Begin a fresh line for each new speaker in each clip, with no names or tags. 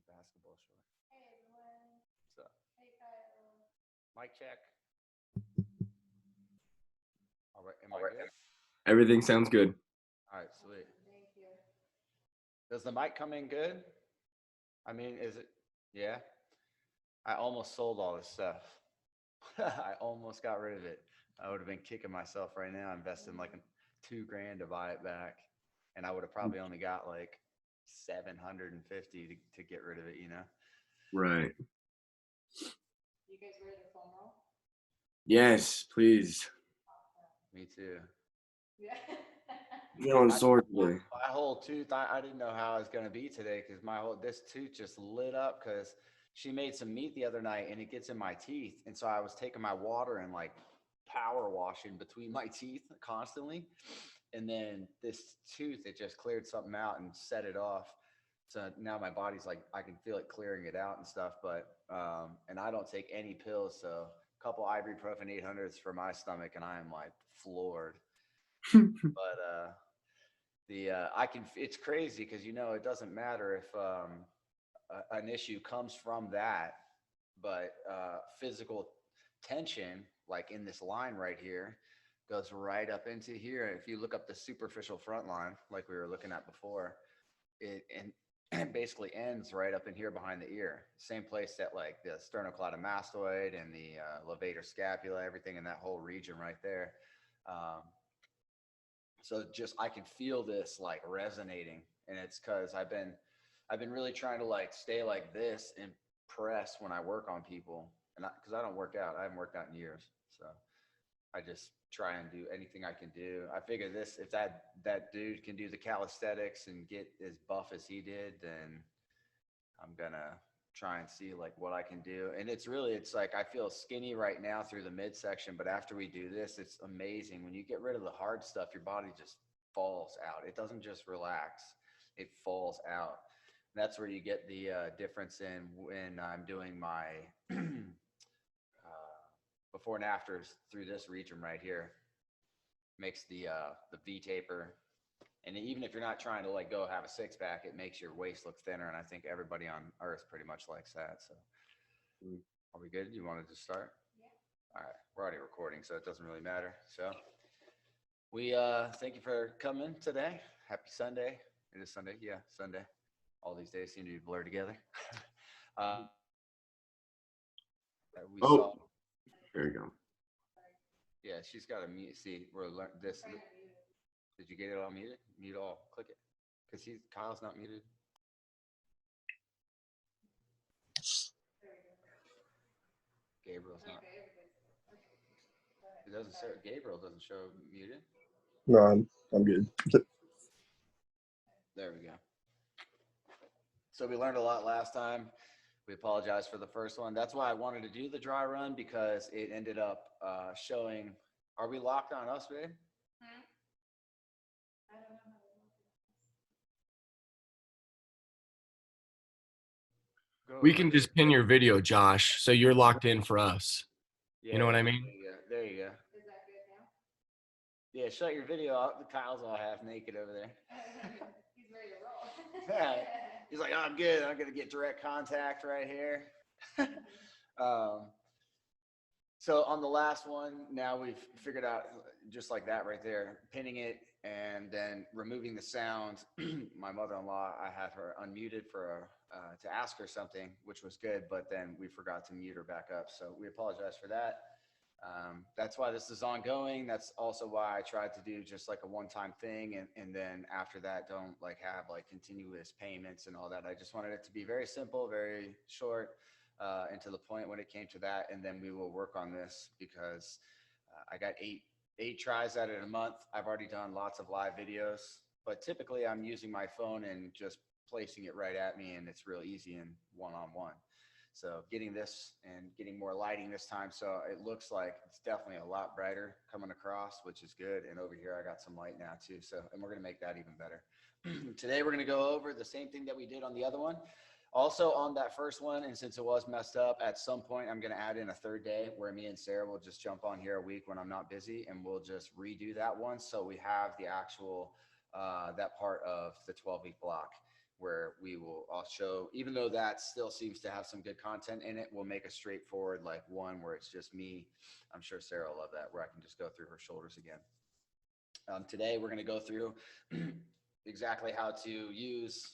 basketball short. Hey everyone. What's up? Hey Kyle. Mic check. All right, am I good?
Everything sounds good.
All right, sweet. Thank you. Does the mic come in good? I mean, is it? Yeah. I almost sold all this stuff. I almost got rid of it. I would have been kicking myself right now, investing like $2,000 to buy it back, and I would have probably only got like 750 to get rid of it. You know.
Right.
You guys ready to phone roll?
Yes, please.
Me too.
Yeah.
Feeling sore today.
My whole tooth, I didn't know how I was going to be today because this tooth just lit up because she made some meat the other night and it gets in my teeth. And so I was taking my water and like power washing between my teeth constantly. And then this tooth, it just cleared something out and set it off. So now my body's like, I can feel it clearing it out and stuff. But, and I don't take any pills. So a couple ibuprofen 800s for my stomach and I am like floored. But, it's crazy because, you know, it doesn't matter if an issue comes from that, but physical tension, like in this line right here, goes right up into here. If you look up the superficial front line, like we were looking at before, it basically ends right up in here behind the ear. Same place that like the sternocleidomastoid and the levator scapula, everything in that whole region right there. So just I can feel this like resonating, and it's because I've been really trying to like stay like this and press when I work on people, and because I don't work out, I haven't worked out in years, so I just try and do anything I can do. I figure this, if that dude can do the calisthenics and get as buff as he did, then I'm gonna try and see like what I can do. And it's like I feel skinny right now through the midsection, but after we do this, it's amazing. When you get rid of the hard stuff, your body just falls out. It doesn't just relax, it falls out. And that's where you get the difference in when I'm doing my before and afters through this region right here. Makes the V taper. And even if you're not trying to like go have a six pack, it makes your waist look thinner. And I think everybody on earth pretty much likes that. So are we good? You wanted to start?
Yeah.
All right. We're already recording, so it doesn't really matter. So we thank you for coming today. Happy Sunday. It is Sunday. Yeah, Sunday. All these days seem to be blurred together. Saw.
There you go.
Yeah, she's got to mute. See, we're learning this. Did you get it all muted? Mute all. Click it. Because Kyle's not muted. Gabriel's not. It doesn't show. Gabriel doesn't show muted.
No, I'm good.
There we go. So we learned a lot last time. We apologize for the first one. That's why I wanted to do the dry run, because it ended up showing. Are we locked on us, babe?
I don't know.
We can just pin your video, Josh, so you're locked in for us.
Yeah,
you know what I mean?
There you go.
Is that good now?
Yeah, shut your video off. Kyle's all half naked over there.
He's ready to roll.
Yeah. He's like, oh, I'm good. I'm going to get direct contact right here. So on the last one, now we've figured out just like that right there, pinning it and then removing the sound. My mother-in-law, I had her unmuted for to ask her something, which was good, but then we forgot to mute her back up. So we apologize for that. That's why this is ongoing. That's also why I tried to do just like a one-time thing. And then after that, don't like have like continuous payments and all that. I just wanted it to be very simple, very short, and to the point when it came to that. And then we will work on this because I got eight tries at it a month. I've already done lots of live videos, but typically I'm using my phone and just placing it right at me, and it's real easy and one-on-one. So getting this and getting more lighting this time. So it looks like it's definitely a lot brighter coming across, which is good. And over here, I got some light now too. So, and we're going to make that even better. Today, we're going to go over the same thing that we did on the other one. Also on that first one, and since it was messed up, at some point, I'm going to add in a third day where me and Sarah will just jump on here a week when I'm not busy, and we'll just redo that one. So we have the actual, that part of the 12-week block. where I'll show, even though that still seems to have some good content in it, we'll make a straightforward like one where it's just me. I'm sure Sarah will love that, where I can just go through her shoulders again. Today we're going to go through exactly how to use,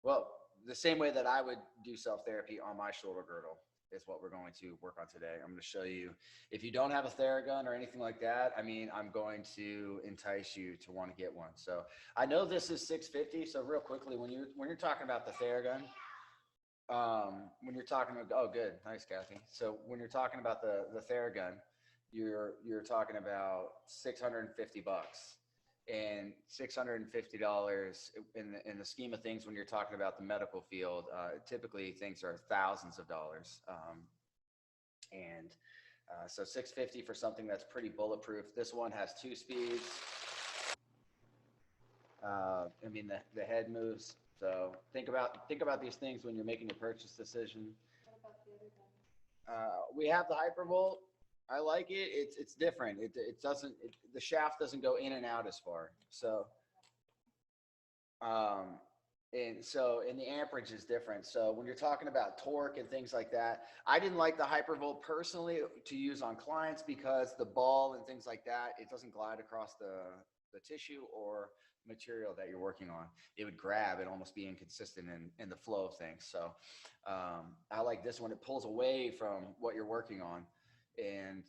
well, the same way that I would do self-therapy on my shoulder girdle is what we're going to work on today. I'm going to show you, if you don't have a Theragun or anything like that, I mean, I'm going to entice you to want to get one. So I know this is $650. So real quickly, when you're talking about the Theragun, when you're talking about, oh, good. Nice, Kathy. So when you're talking about the Theragun, you're talking about $650. And $650 in the scheme of things, when you're talking about the medical field, typically things are thousands of dollars. So $650 for something that's pretty bulletproof. This one has 2 speeds. I mean, the head moves. So think about these things when you're making your purchase decision.
What about the other gun?
We have the Hypervolt. I like it. It's different. It doesn't, the shaft doesn't go in and out as far. So, and the amperage is different. So when you're talking about torque and things like that, I didn't like the Hypervolt personally to use on clients because the ball and things like that, it doesn't glide across the tissue or material that you're working on. It would grab and almost be inconsistent in the flow of things. So I like this one. It pulls away from what you're working on, and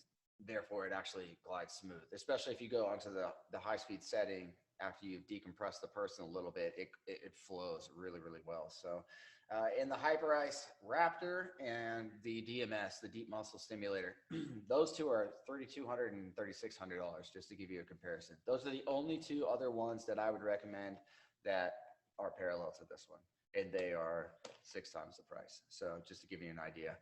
therefore it actually glides smooth, especially if you go onto the high-speed setting after you've decompressed the person a little bit. It flows really, really well. So in the HyperIce Raptor and the DMS, the Deep Muscle Stimulator, those two are $3,200 and $3,600, just to give you a comparison. Those are the only 2 other ones that I would recommend that are parallel to this one, and they are 6 times the price. So just to give you an idea.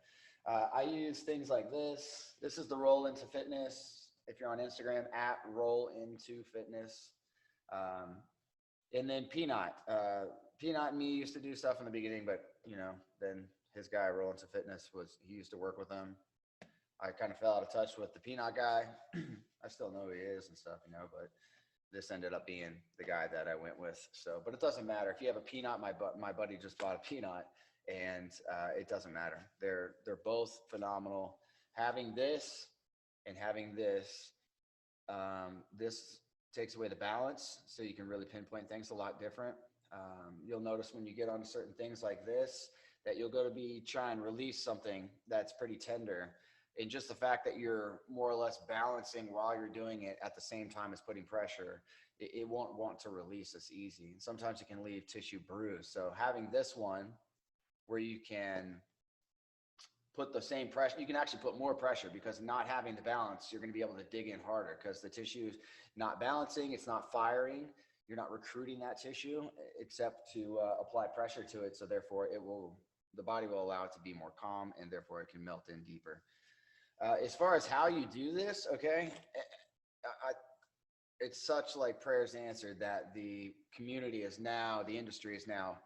I use things like this. This is the Roll Into Fitness. If you're on Instagram, at Roll Into Fitness. And then Peanut. Peanut and me used to do stuff in the beginning, but then his guy, Roll Into Fitness, he used to work with them. I kind of fell out of touch with the Peanut guy. I still know who he is and stuff, but this ended up being the guy that I went with. So, but it doesn't matter. If you have a Peanut, my buddy just bought a Peanut. And it doesn't matter. They're both phenomenal. Having this and having this, this takes away the balance, so you can really pinpoint things a lot different. You'll notice when you get on certain things like this that you'll go to try and release something that's pretty tender. And just the fact that you're more or less balancing while you're doing it at the same time as putting pressure, it won't want to release as easy. And sometimes it can leave tissue bruised. So having this one, where you can put the same pressure, you can actually put more pressure, because not having the balance, you're going to be able to dig in harder because the tissue is not balancing, it's not firing, you're not recruiting that tissue except to apply pressure to it. So therefore the body will allow it to be more calm, and therefore it can melt in deeper. As far as how you do this, okay, it's such like prayers answered that the industry is now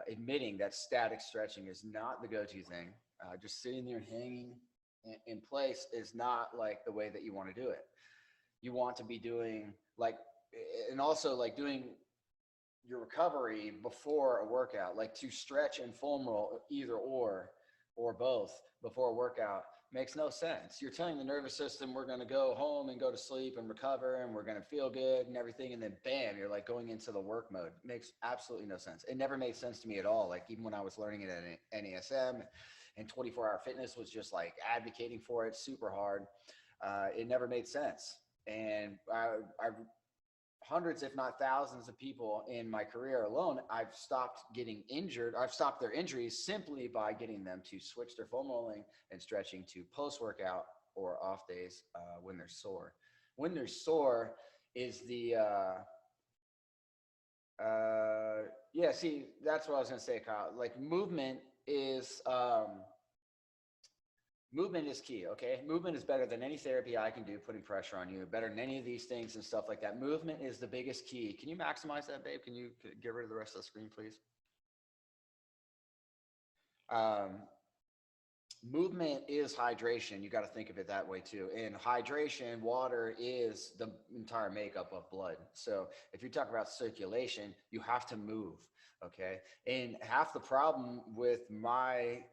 admitting that static stretching is not the go-to thing. Just sitting there and hanging in place is not like the way that you want to do it. You want to be doing doing your recovery before a workout, like to stretch and foam roll either or both before a workout makes no sense. You're telling the nervous system, we're going to go home and go to sleep and recover, and we're going to feel good and everything. And then bam, you're like going into the work mode. It makes absolutely no sense. It never made sense to me at all. Like even when I was learning it at NASM, and 24-hour fitness was just like advocating for it super hard. It never made sense. And I've hundreds, if not thousands of people in my career alone, I've stopped getting injured. I've stopped their injuries simply by getting them to switch their foam rolling and stretching to post-workout or off days when they're sore. When they're sore is the, see, that's what I was going to say, Kyle. Like movement is key, okay? Movement is better than any therapy I can do, putting pressure on you, better than any of these things and stuff like that. Movement is the biggest key. Can you maximize that, babe? Can you get rid of the rest of the screen, please? movement is hydration. You got to think of it that way too. And hydration, water is the entire makeup of blood. So if you talk about circulation, you have to move. Okay. And half the problem with my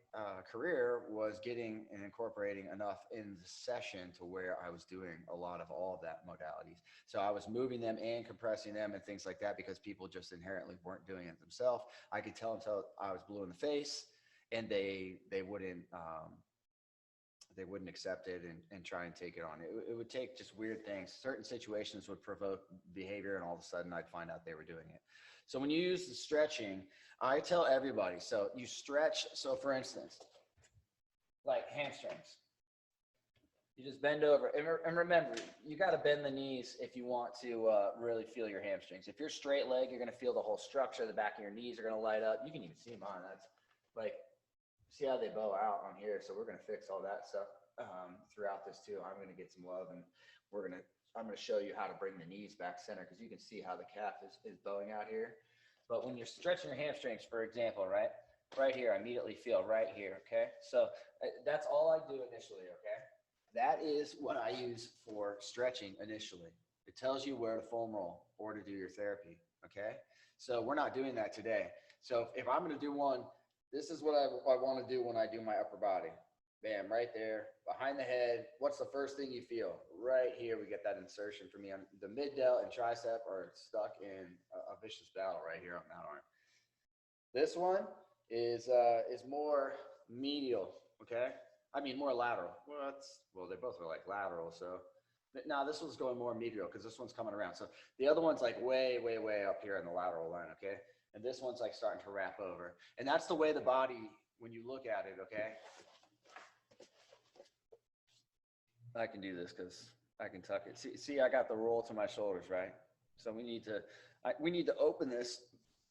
career was getting and incorporating enough in the session to where I was doing a lot of all of that modalities. So I was moving them and compressing them and things like that because people just inherently weren't doing it themselves. I could tell until I was blue in the face, and they wouldn't accept it and try and take it on. It would take just weird things. Certain situations would provoke behavior, and all of a sudden I'd find out they were doing it. So when you use the stretching, I tell everybody, so you stretch. So for instance, like hamstrings, you just bend over, and remember, you got to bend the knees if you want to really feel your hamstrings. If you're straight leg, you're going to feel the whole structure. The back of your knees are going to light up. You can even see mine. That's like, see how they bow out on here. So we're going to fix all that stuff throughout this too. I'm going to get some love, and I'm going to show you how to bring the knees back center, because you can see how the calf is bowing out here. But when you're stretching your hamstrings, for example, right here, I immediately feel right here. Okay. So that's all I do initially. Okay. That is what I use for stretching initially. It tells you where to foam roll or to do your therapy. Okay. So we're not doing that today. So if I'm going to do one, this is what I want to do when I do my upper body. Bam, right there, behind the head. What's the first thing you feel? Right here, we get that insertion for me. On the mid delt and tricep are stuck in a vicious battle right here on that arm. This one is more medial, okay? I mean, more lateral. Well, they both are like lateral, so. But now this one's going more medial because this one's coming around. So the other one's like way, way, way up here in the lateral line, okay? And this one's like starting to wrap over. And that's the way the body, when you look at it, okay? I can do this because I can tuck it. See, I got the roll to my shoulders, right? So we need to open this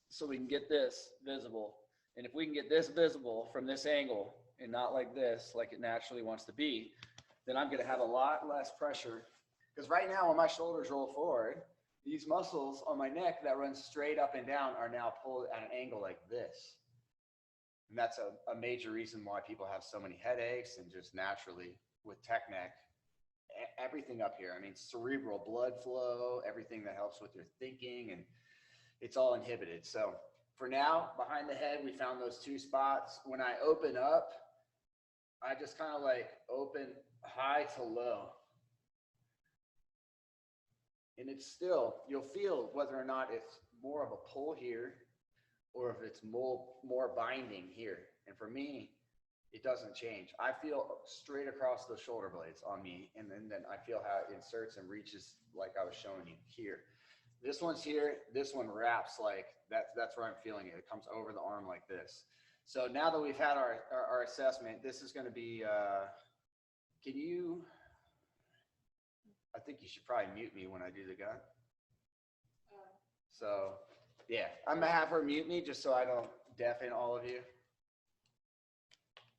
so we can get this visible. And if we can get this visible from this angle and not like this, like it naturally wants to be, then I'm going to have a lot less pressure. Because right now when my shoulders roll forward, these muscles on my neck that run straight up and down are now pulled at an angle like this. And that's a major reason why people have so many headaches, and just naturally with tech neck, everything up here. I mean, cerebral blood flow, everything that helps with your thinking, and it's all inhibited. So for now, behind the head, we found those two spots. When I open up, I just kind of like open high to low. And it's still, you'll feel whether or not it's more of a pull here or if it's more binding here. And for me, it doesn't change. I feel straight across the shoulder blades on me, and then I feel how it inserts and reaches like I was showing you here. This one's here, this one wraps like that's where I'm feeling it. It comes over the arm like this. So now that we've had our assessment, this is going to be, I think you should probably mute me when I do the gun. So yeah, I'm gonna have her mute me just so I don't deafen all of you.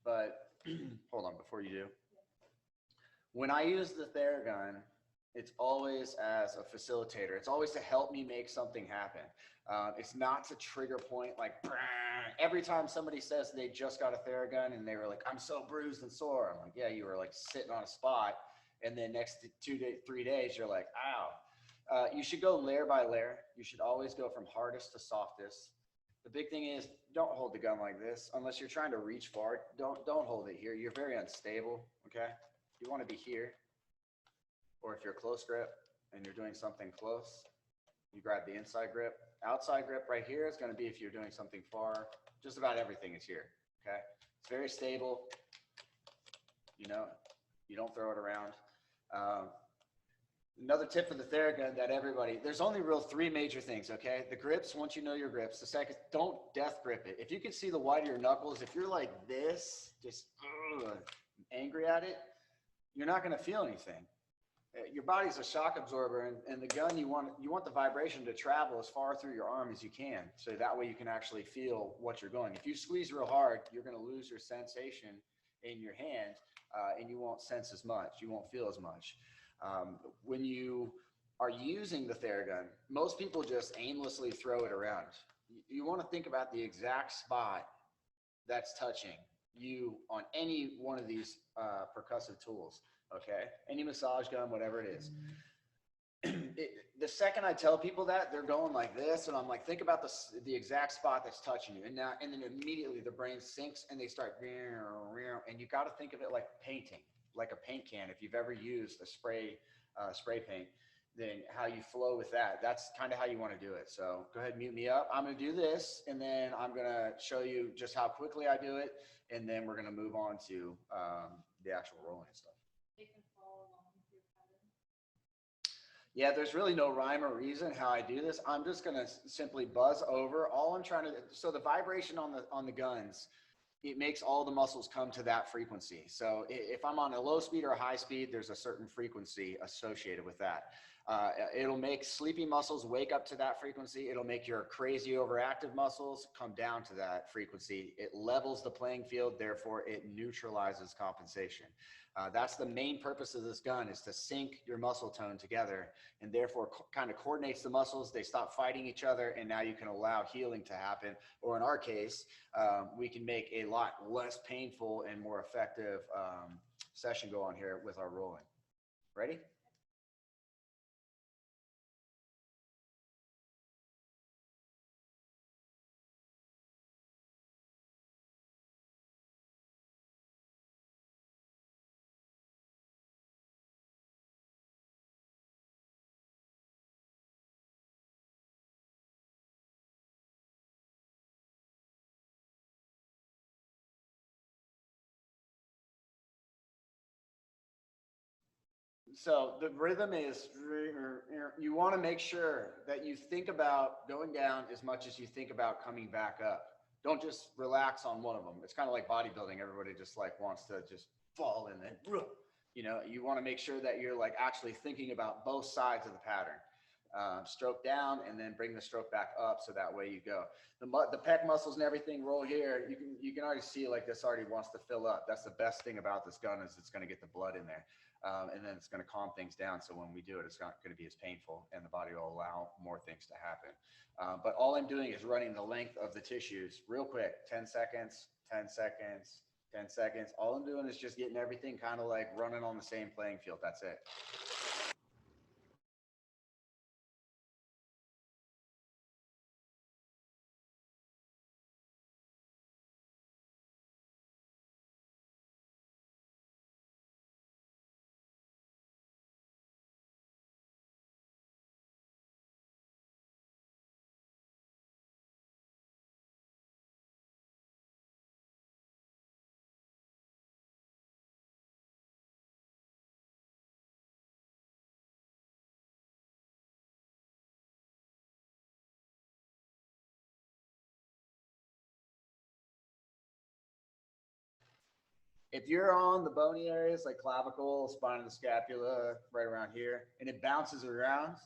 But hold on, before you do. When I use the Theragun, it's always as a facilitator. It's always to help me make something happen. It's not to trigger point like every time somebody says they just got a Theragun and they were like, I'm so bruised and sore. I'm like, yeah, you were like sitting on a spot. And then next 3 days, you're like, ow. You should go layer by layer. You should always go from hardest to softest. The big thing is, don't hold the gun like this unless you're trying to reach far. Don't hold it here. You're very unstable, okay? You want to be here. Or if you're close grip and you're doing something close, you grab the inside grip. Outside grip right here is going to be if you're doing something far. Just about everything is here, okay? It's very stable. You know, you don't throw it around. Another tip for the Theragun that everybody, there's only real 3 major things, okay? The grips, once you know your grips. The second, don't death grip it. If you can see the white of your knuckles, if you're like this, just angry at it, you're not gonna feel anything. Your body's a shock absorber, and the gun, you want the vibration to travel as far through your arm as you can, so that way you can actually feel what you're going. If you squeeze real hard, you're gonna lose your sensation in your hand, and you won't sense as much, you won't feel as much. When you are using the Theragun, most people just aimlessly throw it around. You want to think about the exact spot that's touching. you on any one of these percussive tools, okay? Any massage gun, whatever it is. The second I tell people that, they're going like this, and I'm like, think about the exact spot that's touching you, and then immediately the brain sinks and they start, and you got to think of it like painting, like a paint can. If you've ever used a spray paint, then how you flow with that, that's kind of how you want to do it. So go ahead and mute me up. I'm going to do this, and then I'm going to show you just how quickly I do it, and then we're going to move on to the actual rolling stuff.
They can follow along with your pattern.
Yeah, there's really no rhyme or reason how I do this. I'm just going to simply buzz over. All I'm trying to, so the vibration on the guns, it makes all the muscles come to that frequency. So if I'm on a low speed or a high speed, there's a certain frequency associated with that. It'll make sleepy muscles wake up to that frequency. It'll make your crazy overactive muscles come down to that frequency. It levels the playing field, therefore it neutralizes compensation. That's the main purpose of this gun, is to sync your muscle tone together, and therefore kind of coordinates the muscles. They stop fighting each other, and now you can allow healing to happen. Or in our case, we can make a lot less painful and more effective session go on here with our rolling. Ready? So the rhythm is, you want to make sure that you think about going down as much as you think about coming back up. Don't just relax on one of them. It's kind of like bodybuilding. Everybody just like wants to just fall in and, you know, you want to make sure that you're like actually thinking about both sides of the pattern. Stroke down and then bring the stroke back up, so that way you go. The pec muscles and everything roll here. You can already see like this already wants to fill up. That's the best thing about this gun, is it's going to get the blood in there. And then it's going to calm things down. So when we do it, it's not going to be as painful, and the body will allow more things to happen. But all I'm doing is running the length of the tissues real quick, 10 seconds, 10 seconds, 10 seconds. All I'm doing is just getting everything kind of like running on the same playing field. That's it. If you're on the bony areas like clavicle, spine of the scapula, right around here, and it bounces around,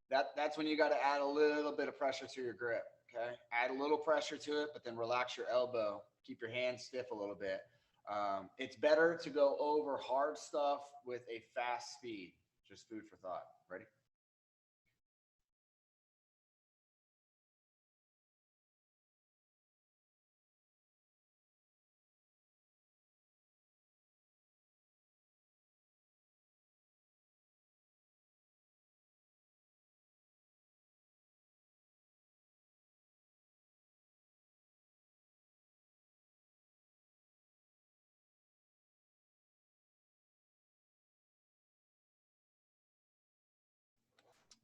that's when you got to add a little bit of pressure to your grip. Okay, add a little pressure to it, but then relax your elbow. Keep your hands stiff a little bit. It's better to go over hard stuff with a fast speed. Just food for thought. Ready?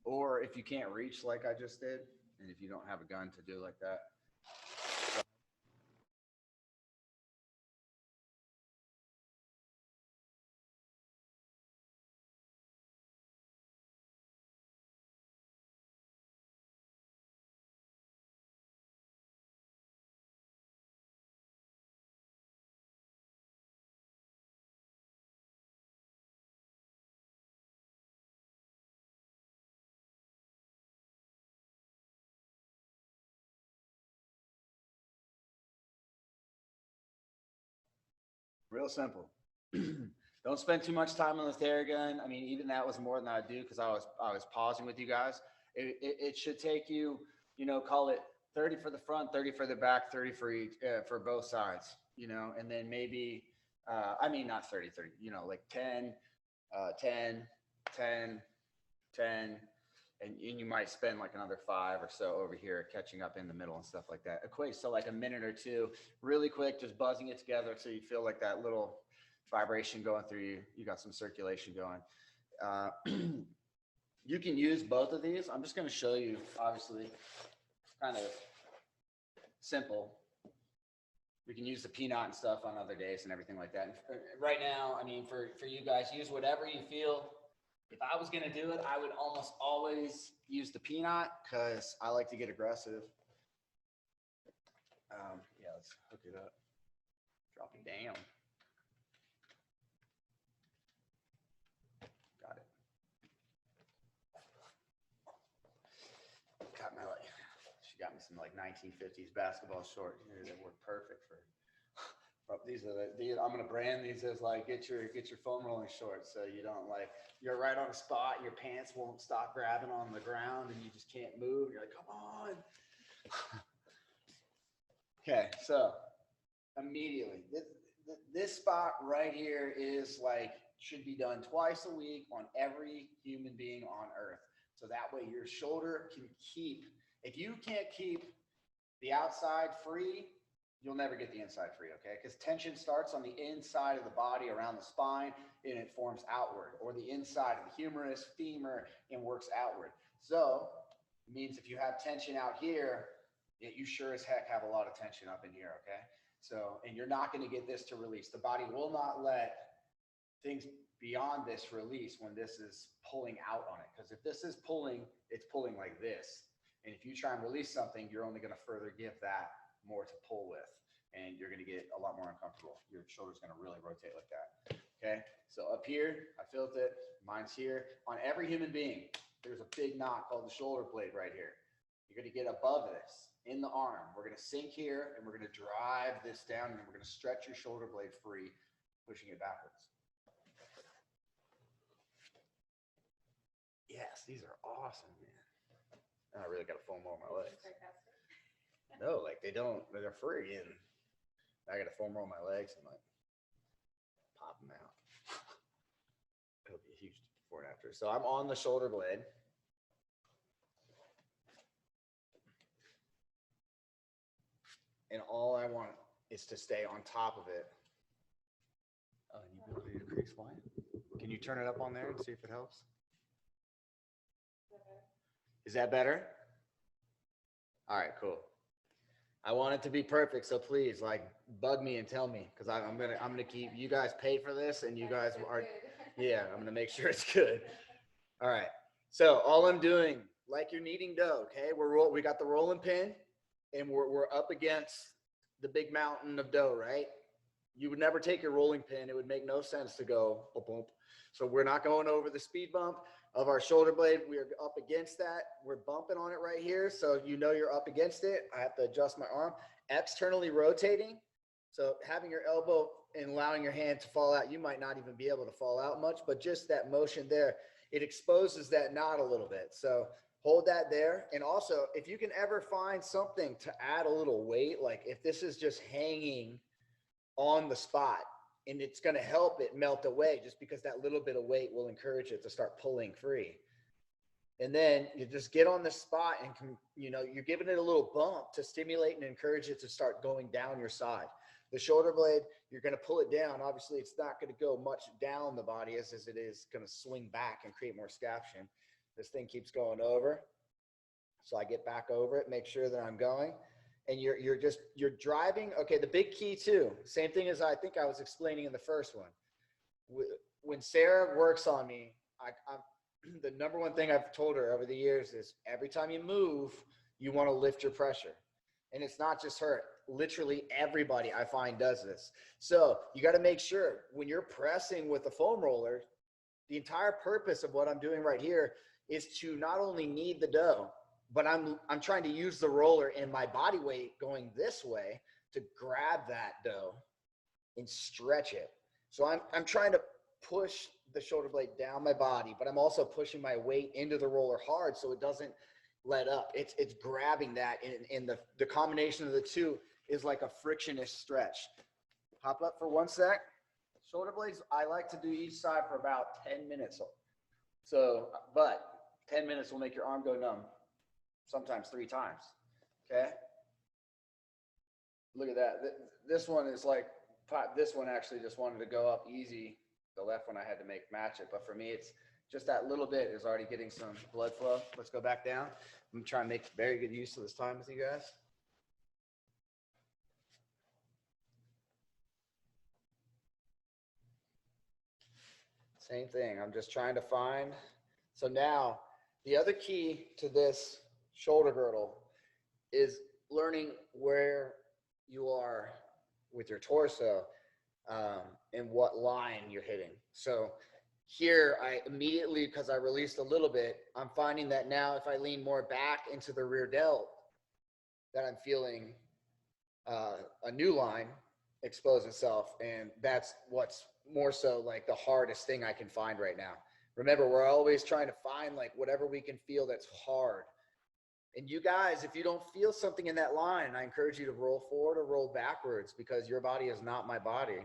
Or if you can't reach like I just did, and if you don't have a gun to do like that. Real simple. Don't spend too much time on the Theragun. I mean, even that was more than I do, because I was pausing with you guys. It should take you, you know, call it 30 for the front, 30 for the back, 30 for each, for both sides. you know, and then maybe, I mean, not 30, 30, you know, like 10, 10, 10, 10, and you might spend like another 5 or so over here catching up in the middle and stuff like that. Equates to like a minute or two, really quick, just buzzing it together so you feel like that little vibration going through you. You got some circulation going. You can use both of these. I'm just going to show you, obviously, kind of simple. We can use the peanut and stuff on other days and everything like that. And right now, I mean, for you guys, use whatever you feel. If I was going to do it, I would almost always use the peanut because I like to get aggressive. Yeah, let's hook it up. Drop it down. Got it. Got my, like, she got me some like 1950s basketball shorts here that work perfect for. These are I'm gonna brand these as like get your foam rolling shorts, so you don't like you're right on a spot, your pants won't stop grabbing on the ground, and you just can't move. You're like, come on. Okay, so immediately this spot right here is like should be done twice a week on every human being on earth, so that way your shoulder can keep. If you can't keep the outside free, you'll never get the inside free, okay? Because tension starts on the inside of the body around the spine and it forms outward, or the inside of the humerus, femur, and works outward. So it means if you have tension out here, you sure as heck have a lot of tension up in here, okay? So, and you're not going to get this to release. The body will not let things beyond this release when this is pulling out on it. Because if this is pulling, it's pulling like this. And if you try and release something, you're only going to further give that more to pull with, and you're going to get a lot more uncomfortable. Your shoulder's going to really rotate like that. Okay, so up here, I felt it. Mine's here. On every human being, there's a big knot called the shoulder blade right here. You're going to get above this in the arm. We're going to sink here, and we're going to drive this down, and we're going to stretch your shoulder blade free, pushing it backwards. Yes, these are awesome, man. I really got to foam roll my legs. No, like they're free, and I got to foam roll my legs and like pop them out. It'll be a huge before and after. So I'm on the shoulder blade. And all I want is to stay on top of it. Oh, and you ability to crease line. Can you turn it up on there and see if it helps? Is that better? All right, cool. I want it to be perfect, so please, like, bug me and tell me, because I'm gonna keep you guys pay for this, and you guys are, yeah, I'm gonna make sure it's good. All right, so all I'm doing, like you're kneading dough, okay? We got the rolling pin, and we're up against the big mountain of dough, right? You would never take your rolling pin; it would make no sense to go boom, boom. So we're not going over the speed bump of our shoulder blade. We are up against that. We're bumping on it right here. So you know you're up against it. I have to adjust my arm. Externally rotating. So having your elbow and allowing your hand to fall out, you might not even be able to fall out much, but just that motion there, it exposes that knot a little bit. So hold that there. And also, if you can ever find something to add a little weight, like if this is just hanging on the spot, and it's going to help it melt away, just because that little bit of weight will encourage it to start pulling free. And then you just get on the spot and you're giving it a little bump to stimulate and encourage it to start going down your side. The shoulder blade, you're going to pull it down. Obviously, it's not going to go much down the body as it is going to swing back and create more scaption. This thing keeps going over. So I get back over it, make sure that I'm going. And you're driving. Okay, the big key too, same thing as I think I was explaining in the first one. When Sarah works on me, I'm the number one thing I've told her over the years is every time you move, you want to lift your pressure. And it's not just her. Literally everybody I find does this. So you got to make sure when you're pressing with a foam roller, the entire purpose of what I'm doing right here is to not only knead the dough, but I'm trying to use the roller and my body weight going this way to grab that dough and stretch it. So I'm trying to push the shoulder blade down my body, but I'm also pushing my weight into the roller hard so it doesn't let up. It's grabbing that, and the combination of the two is like a frictionless stretch. Hop up for 1 sec. Shoulder blades, I like to do each side for about 10 minutes. So, but 10 minutes will make your arm go numb, sometimes 3 times. Okay. Look at that. This one is like, this one actually just wanted to go up easy. The left one I had to match it. But for me, it's just that little bit is already getting some blood flow. Let's go back down. I'm trying to make very good use of this time with you guys. Same thing. I'm just trying to find. So now the other key to this shoulder girdle is learning where you are with your torso and what line you're hitting. So here I immediately, because I released a little bit, I'm finding that now if I lean more back into the rear delt, that I'm feeling a new line expose itself. And that's what's more so like the hardest thing I can find right now. Remember, we're always trying to find like whatever we can feel that's hard. And you guys, if you don't feel something in that line, I encourage you to roll forward or roll backwards, because your body is not my body.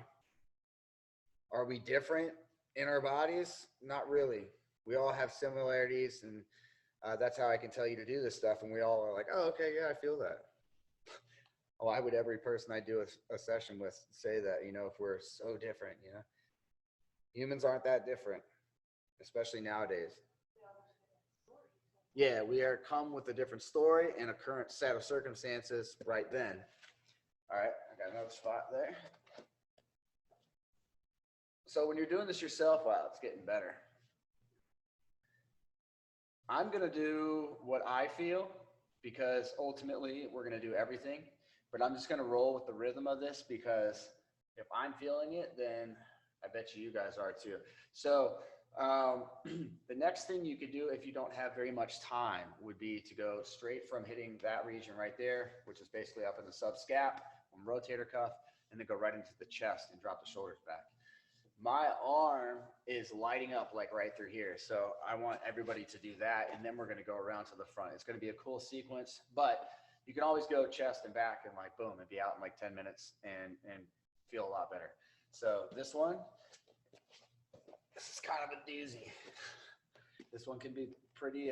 Are we different in our bodies? Not really. We all have similarities, and that's how I can tell you to do this stuff. And we all are like, oh, okay, yeah, I feel that. Why would every person I do a session with say that, you know, if we're so different, you know? Humans aren't that different, especially nowadays. Yeah, we are come with a different story and a current set of circumstances right then. All right, I got another spot there. So when you're doing this yourself, wow, it's getting better. I'm going to do what I feel, because ultimately we're going to do everything. But I'm just going to roll with the rhythm of this, because if I'm feeling it, then I bet you guys are too. So the next thing you could do if you don't have very much time would be to go straight from hitting that region right there, which is basically up in the subscap, rotator cuff, and then go right into the chest and drop the shoulders back. My arm is lighting up like right through here. So I want everybody to do that. And then we're going to go around to the front. It's going to be a cool sequence, but you can always go chest and back and like, boom, and be out in like 10 minutes and feel a lot better. So this one, this is kind of a doozy. This one can be pretty,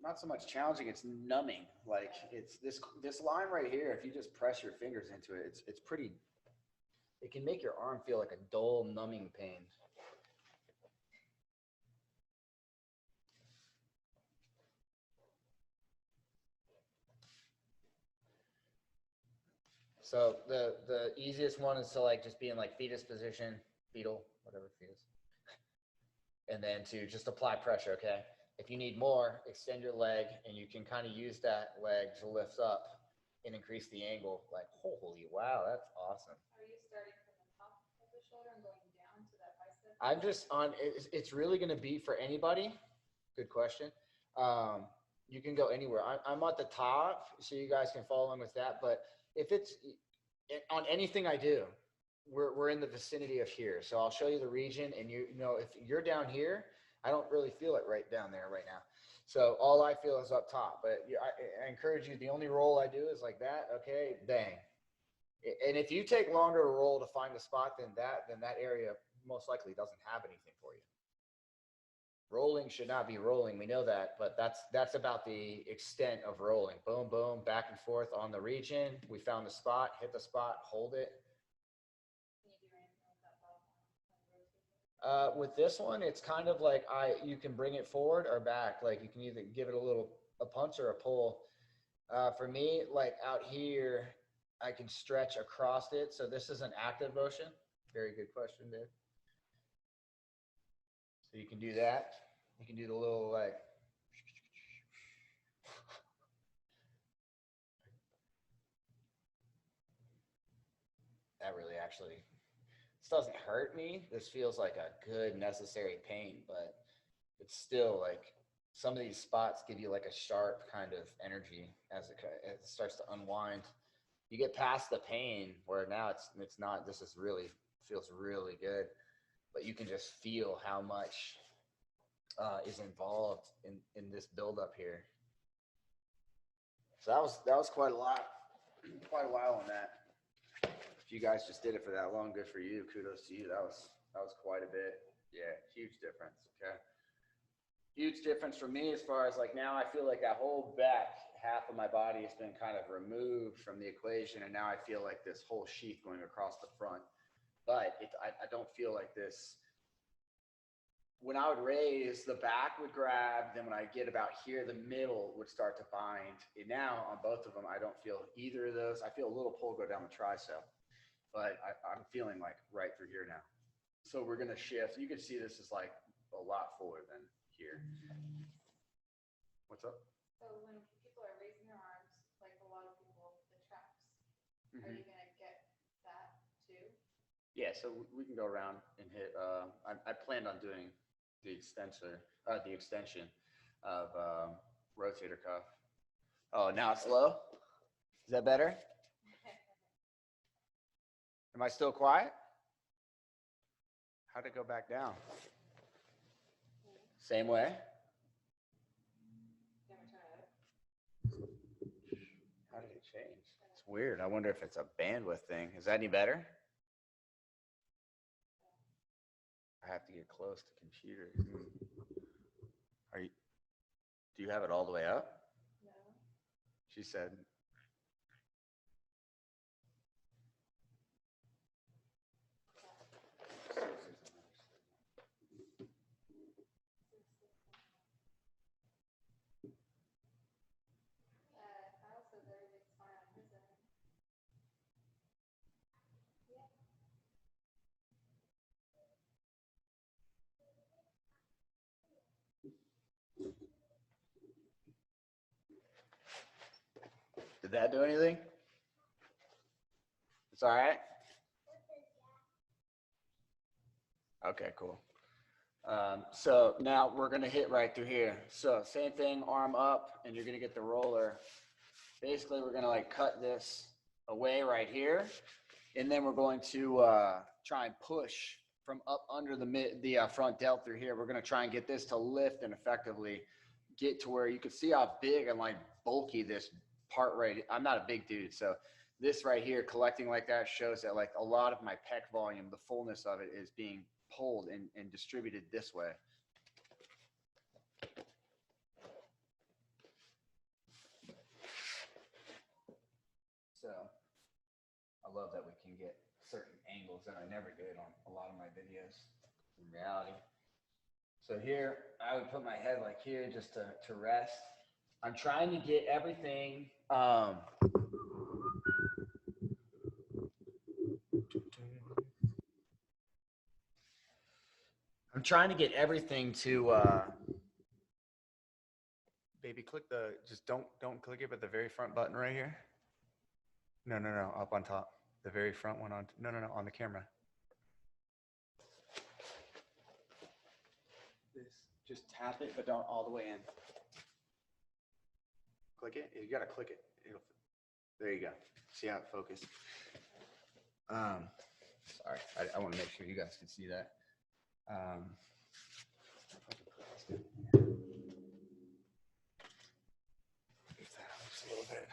not so much challenging, it's numbing. Like it's this line right here, if you just press your fingers into it, it's pretty, it can make your arm feel like a dull numbing pain. So the easiest one is to like just be in like fetus position, fetal, whatever fetus. And then to just apply pressure, okay? If you need more, extend your leg, and you can kind of use that leg to lift up and increase the angle. Like, holy wow, that's awesome.
Are you starting from the top of the shoulder and going down to that bicep?
I'm just on, it's really going to be for anybody. Good question. You can go anywhere. I'm at the top, so you guys can follow along with that. But if it's on anything I do, we're in the vicinity of here. So I'll show you the region, and you know, if you're down here, I don't really feel it right down there right now. So all I feel is up top. But I encourage you, the only roll I do is like that. Okay, bang. And if you take longer to roll to find a spot, then that area most likely doesn't have anything for you. Rolling should not be rolling. We know that, but that's about the extent of rolling. Boom, boom, back and forth on the region. We found the spot, hit the spot, hold it.
Can you do anything with that bottom arm?
With this one, it's kind of like you can bring it forward or back. Like you can either give it a punch or a pull. For me, like out here, I can stretch across it. So this is an active motion. Very good question, Dave. So you can do that. You can do the little like. That really actually, this doesn't hurt me. This feels like a good necessary pain, but it's still like some of these spots give you like a sharp kind of energy as it starts to unwind. You get past the pain where now it's not, this is really, feels really good, but you can just feel how much is involved in this buildup here. So that was quite a lot, quite a while on that. if you guys just did it for that long, good for you. Kudos to you. That was quite a bit. Yeah, huge difference. Okay. Huge difference for me as far as like now I feel like that whole back half of my body has been kind of removed from the equation, and now I feel like this whole sheath going across the front. But I don't feel like this. When I would raise, the back would grab, then when I get about here, the middle would start to bind. And now on both of them, I don't feel either of those. I feel a little pull go down the tricep, but I'm feeling like right through here now. So we're gonna shift. You can see this is like a lot fuller than here. What's up?
So when people are raising their arms, like a lot of people, the traps, are you gonna get that too?
Yeah, so we can go around and hit. I planned on doing the extension of rotator cuff. Oh, now it's low. Is that better? Am I still quiet? How'd it go back down? Same way. How did it change? It's weird. I wonder if it's a bandwidth thing. Is that any better? I have to get close to computer. Do you have it all the way up?
No.
She said.
Kyle says everything's fine on his end. Yeah.
Did that do anything? It's all right? Okay, cool. So now we're going to hit right through here. So same thing, arm up, and you're going to get the roller. Basically, we're going to like cut this away right here. And then we're going to try and push from up under the front delt through here. We're going to try and get this to lift and effectively get to where you can see how big and like bulky this part right. I'm not a big dude, so this right here collecting like that shows that like a lot of my pec volume, the fullness of it is being pulled and distributed this way. So I love that we can get certain angles that I never did on a lot of my videos in reality. So here, I would put my head like here just to rest. I'm trying to get everything. I'm trying to get everything to, baby, click the, just don't click it, but the very front button right here. No, up on top. The very front one on, no, on the camera. This, just tap it, but don't all the way in. Click it. You gotta click it. There you go. See how it focused. Sorry, I want to make sure you guys can see that. Just a little bit.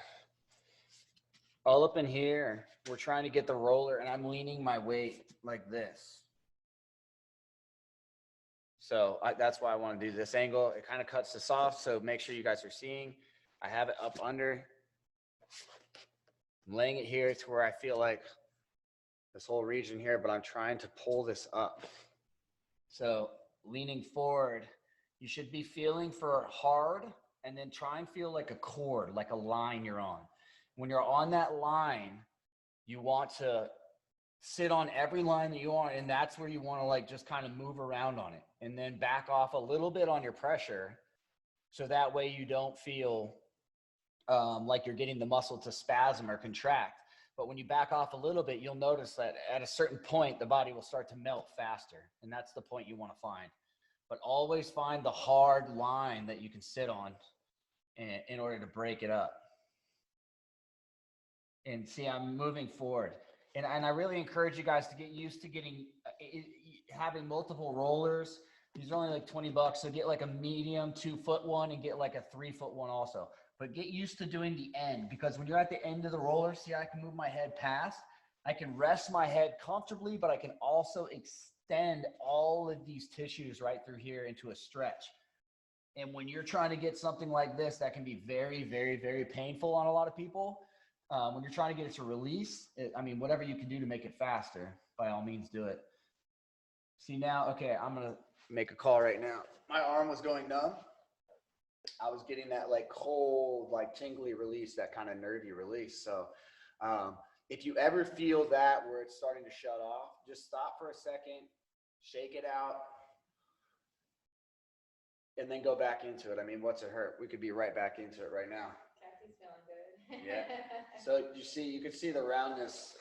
All up in here, we're trying to get the roller, and I'm leaning my weight like this. So that's why I want to do this angle. It kind of cuts this off, so make sure you guys are seeing. I have it up under. I'm laying it here to where I feel like this whole region here, but I'm trying to pull this up. So leaning forward, you should be feeling for hard, and then try and feel like a cord, like a line you're on. When you're on that line, you want to sit on every line that you want, and that's where you want to like just kind of move around on it, and then back off a little bit on your pressure, so that way you don't feel like you're getting the muscle to spasm or contract. But when you back off a little bit, you'll notice that at a certain point, the body will start to melt faster, and that's the point you want to find. But always find the hard line that you can sit on in order to break it up. And see, I'm moving forward. And I really encourage you guys to get used to having multiple rollers. These are only like $20, so get like a medium 2-foot one and get like a 3-foot one also. But get used to doing the end, because when you're at the end of the roller, see, I can move my head past.
I can rest my head comfortably, but I can also extend all of these tissues right through here into a stretch. And when you're trying to get something like this, that can be very, very, very painful on a lot of people. When you're trying to get it to release, I mean, whatever you can do to make it faster, by all means, do it. See now, okay, I'm going to make a call right now. My arm was going numb. I was getting that like cold, like tingly release, that kind of nervy release. So if you ever feel that where it's starting to shut off, just stop for a second, shake it out, and then go back into it. I mean, what's it hurt? We could be right back into it right now.
Cassie's feeling good.
Yeah. So you can see the roundness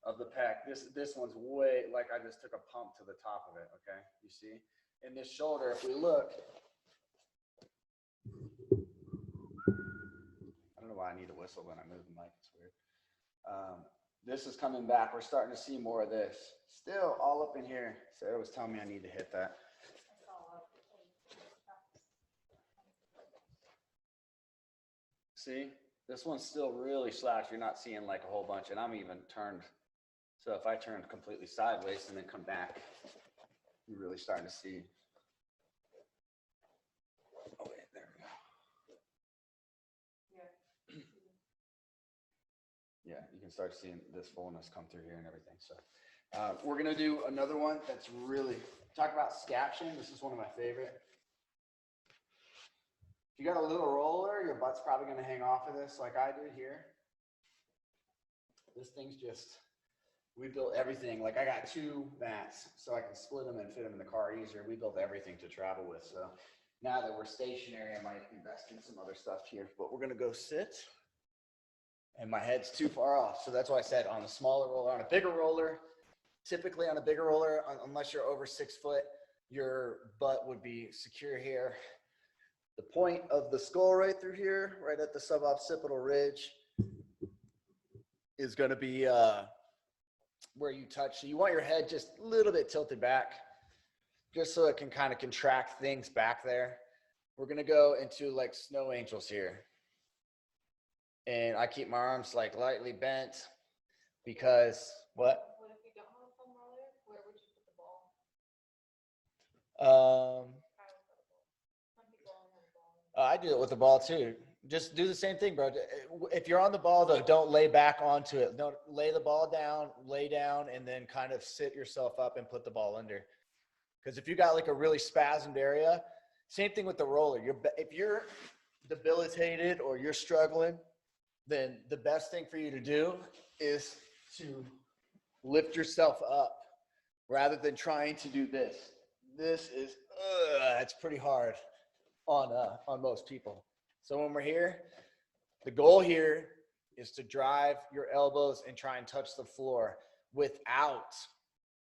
of the pec. This one's way, like I just took a pump to the top of it, okay? You see? In this shoulder, if we look, I don't know why I need a whistle when I move the mic, it's weird. This is coming back. We're starting to see more of this. Still all up in here. Sarah was telling me I need to hit that. See, this one's still really slouched. You're not seeing like a whole bunch, and I'm even turned. So if I turn completely sideways and then come back, you're really starting to see. Oh wait, there we go. Yeah, you can start seeing this fullness come through here and everything. So we're gonna do another one that's really, talk about scaption. This is one of my favorite. If you got a little roller, your butt's probably gonna hang off of this like I did here. This thing's just, we built everything. Like I got 2 mats so I can split them and fit them in the car easier. We built everything to travel with. So now that we're stationary, I might invest in some other stuff here, but we're gonna go sit. And my head's too far off. So that's why I said on a smaller roller, on a bigger roller, typically on a bigger roller, unless you're over 6 foot, your butt would be secure here. The point of the skull right through here, right at the suboccipital ridge, is going to be where you touch. So you want your head just a little bit tilted back, just so it can kind of contract things back there. We're going to go into like snow angels here. And I keep my arms like lightly bent because what?
What if you don't have a foam roller? Where would you put the ball? Some people only have a ball.
I do it with the ball too. Just do the same thing, bro. If you're on the ball though, don't lay back onto it. Don't lay the ball down, lay down, and then kind of sit yourself up and put the ball under. Because if you got like a really spasmed area, same thing with the roller. If you're debilitated or you're struggling, then the best thing for you to do is to lift yourself up rather than trying to do this. This is, it's pretty hard on most people. So when we're here, the goal here is to drive your elbows and try and touch the floor without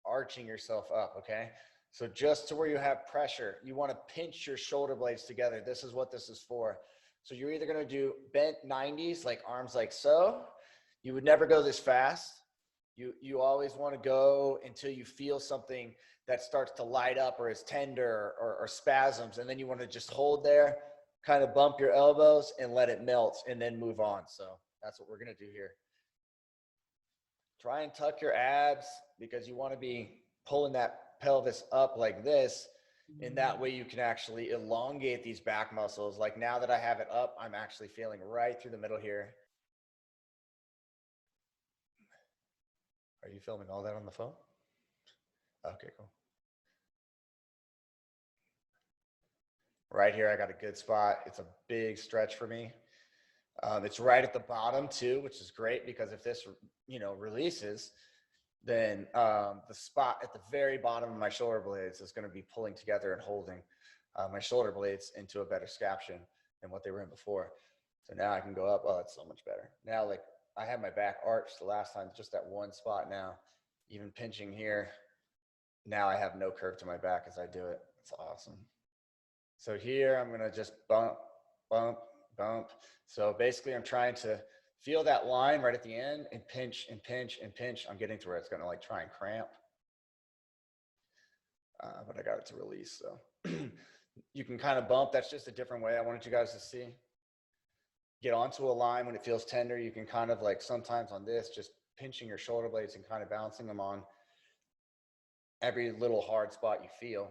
arching yourself up, okay? So just to where you have pressure, you want to pinch your shoulder blades together. This is what this is for. So you're either going to do bent 90s, like arms like so. You would never go this fast. You always want to go until you feel something that starts to light up or is tender or spasms. And then you want to just hold there, kind of bump your elbows and let it melt and then move on. So that's what we're going to do here. Try and tuck your abs because you want to be pulling that pelvis up like this. And that way you can actually elongate these back muscles. Like now that I have it up, I'm actually feeling right through the middle here. Are you filming all that on the phone? Okay, cool. Right here, I got a good spot. It's a big stretch for me. It's right at the bottom too, which is great because if this, releases, then the spot at the very bottom of my shoulder blades is going to be pulling together and holding my shoulder blades into a better scaption than what they were in before. So now I can go up. Oh, it's so much better. Now, like I had my back arched the last time, just that one spot now, even pinching here. Now I have no curve to my back as I do it. It's awesome. So here I'm going to just bump, bump, bump. So basically I'm trying to feel that line right at the end and pinch and pinch and pinch. I'm getting to where it's going to like try and cramp. But I got it to release. So you can kind of bump. That's just a different way I wanted you guys to see. Get onto a line when it feels tender. You can kind of like sometimes on this, just pinching your shoulder blades and kind of bouncing them on every little hard spot you feel.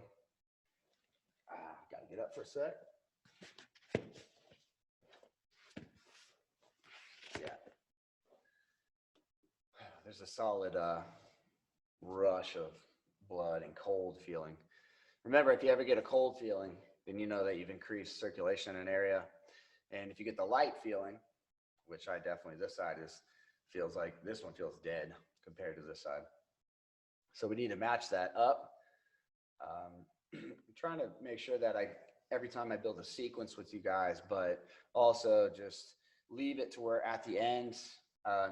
Gotta get up for a sec. Yeah. There's a solid rush of blood and cold feeling. Remember, if you ever get a cold feeling, then you know that you've increased circulation in an area. And if you get the light feeling, which I definitely, this side feels like, this one feels dead compared to this side. So we need to match that up. I'm trying to make sure that every time I build a sequence with you guys, but also just leave it to where at the end,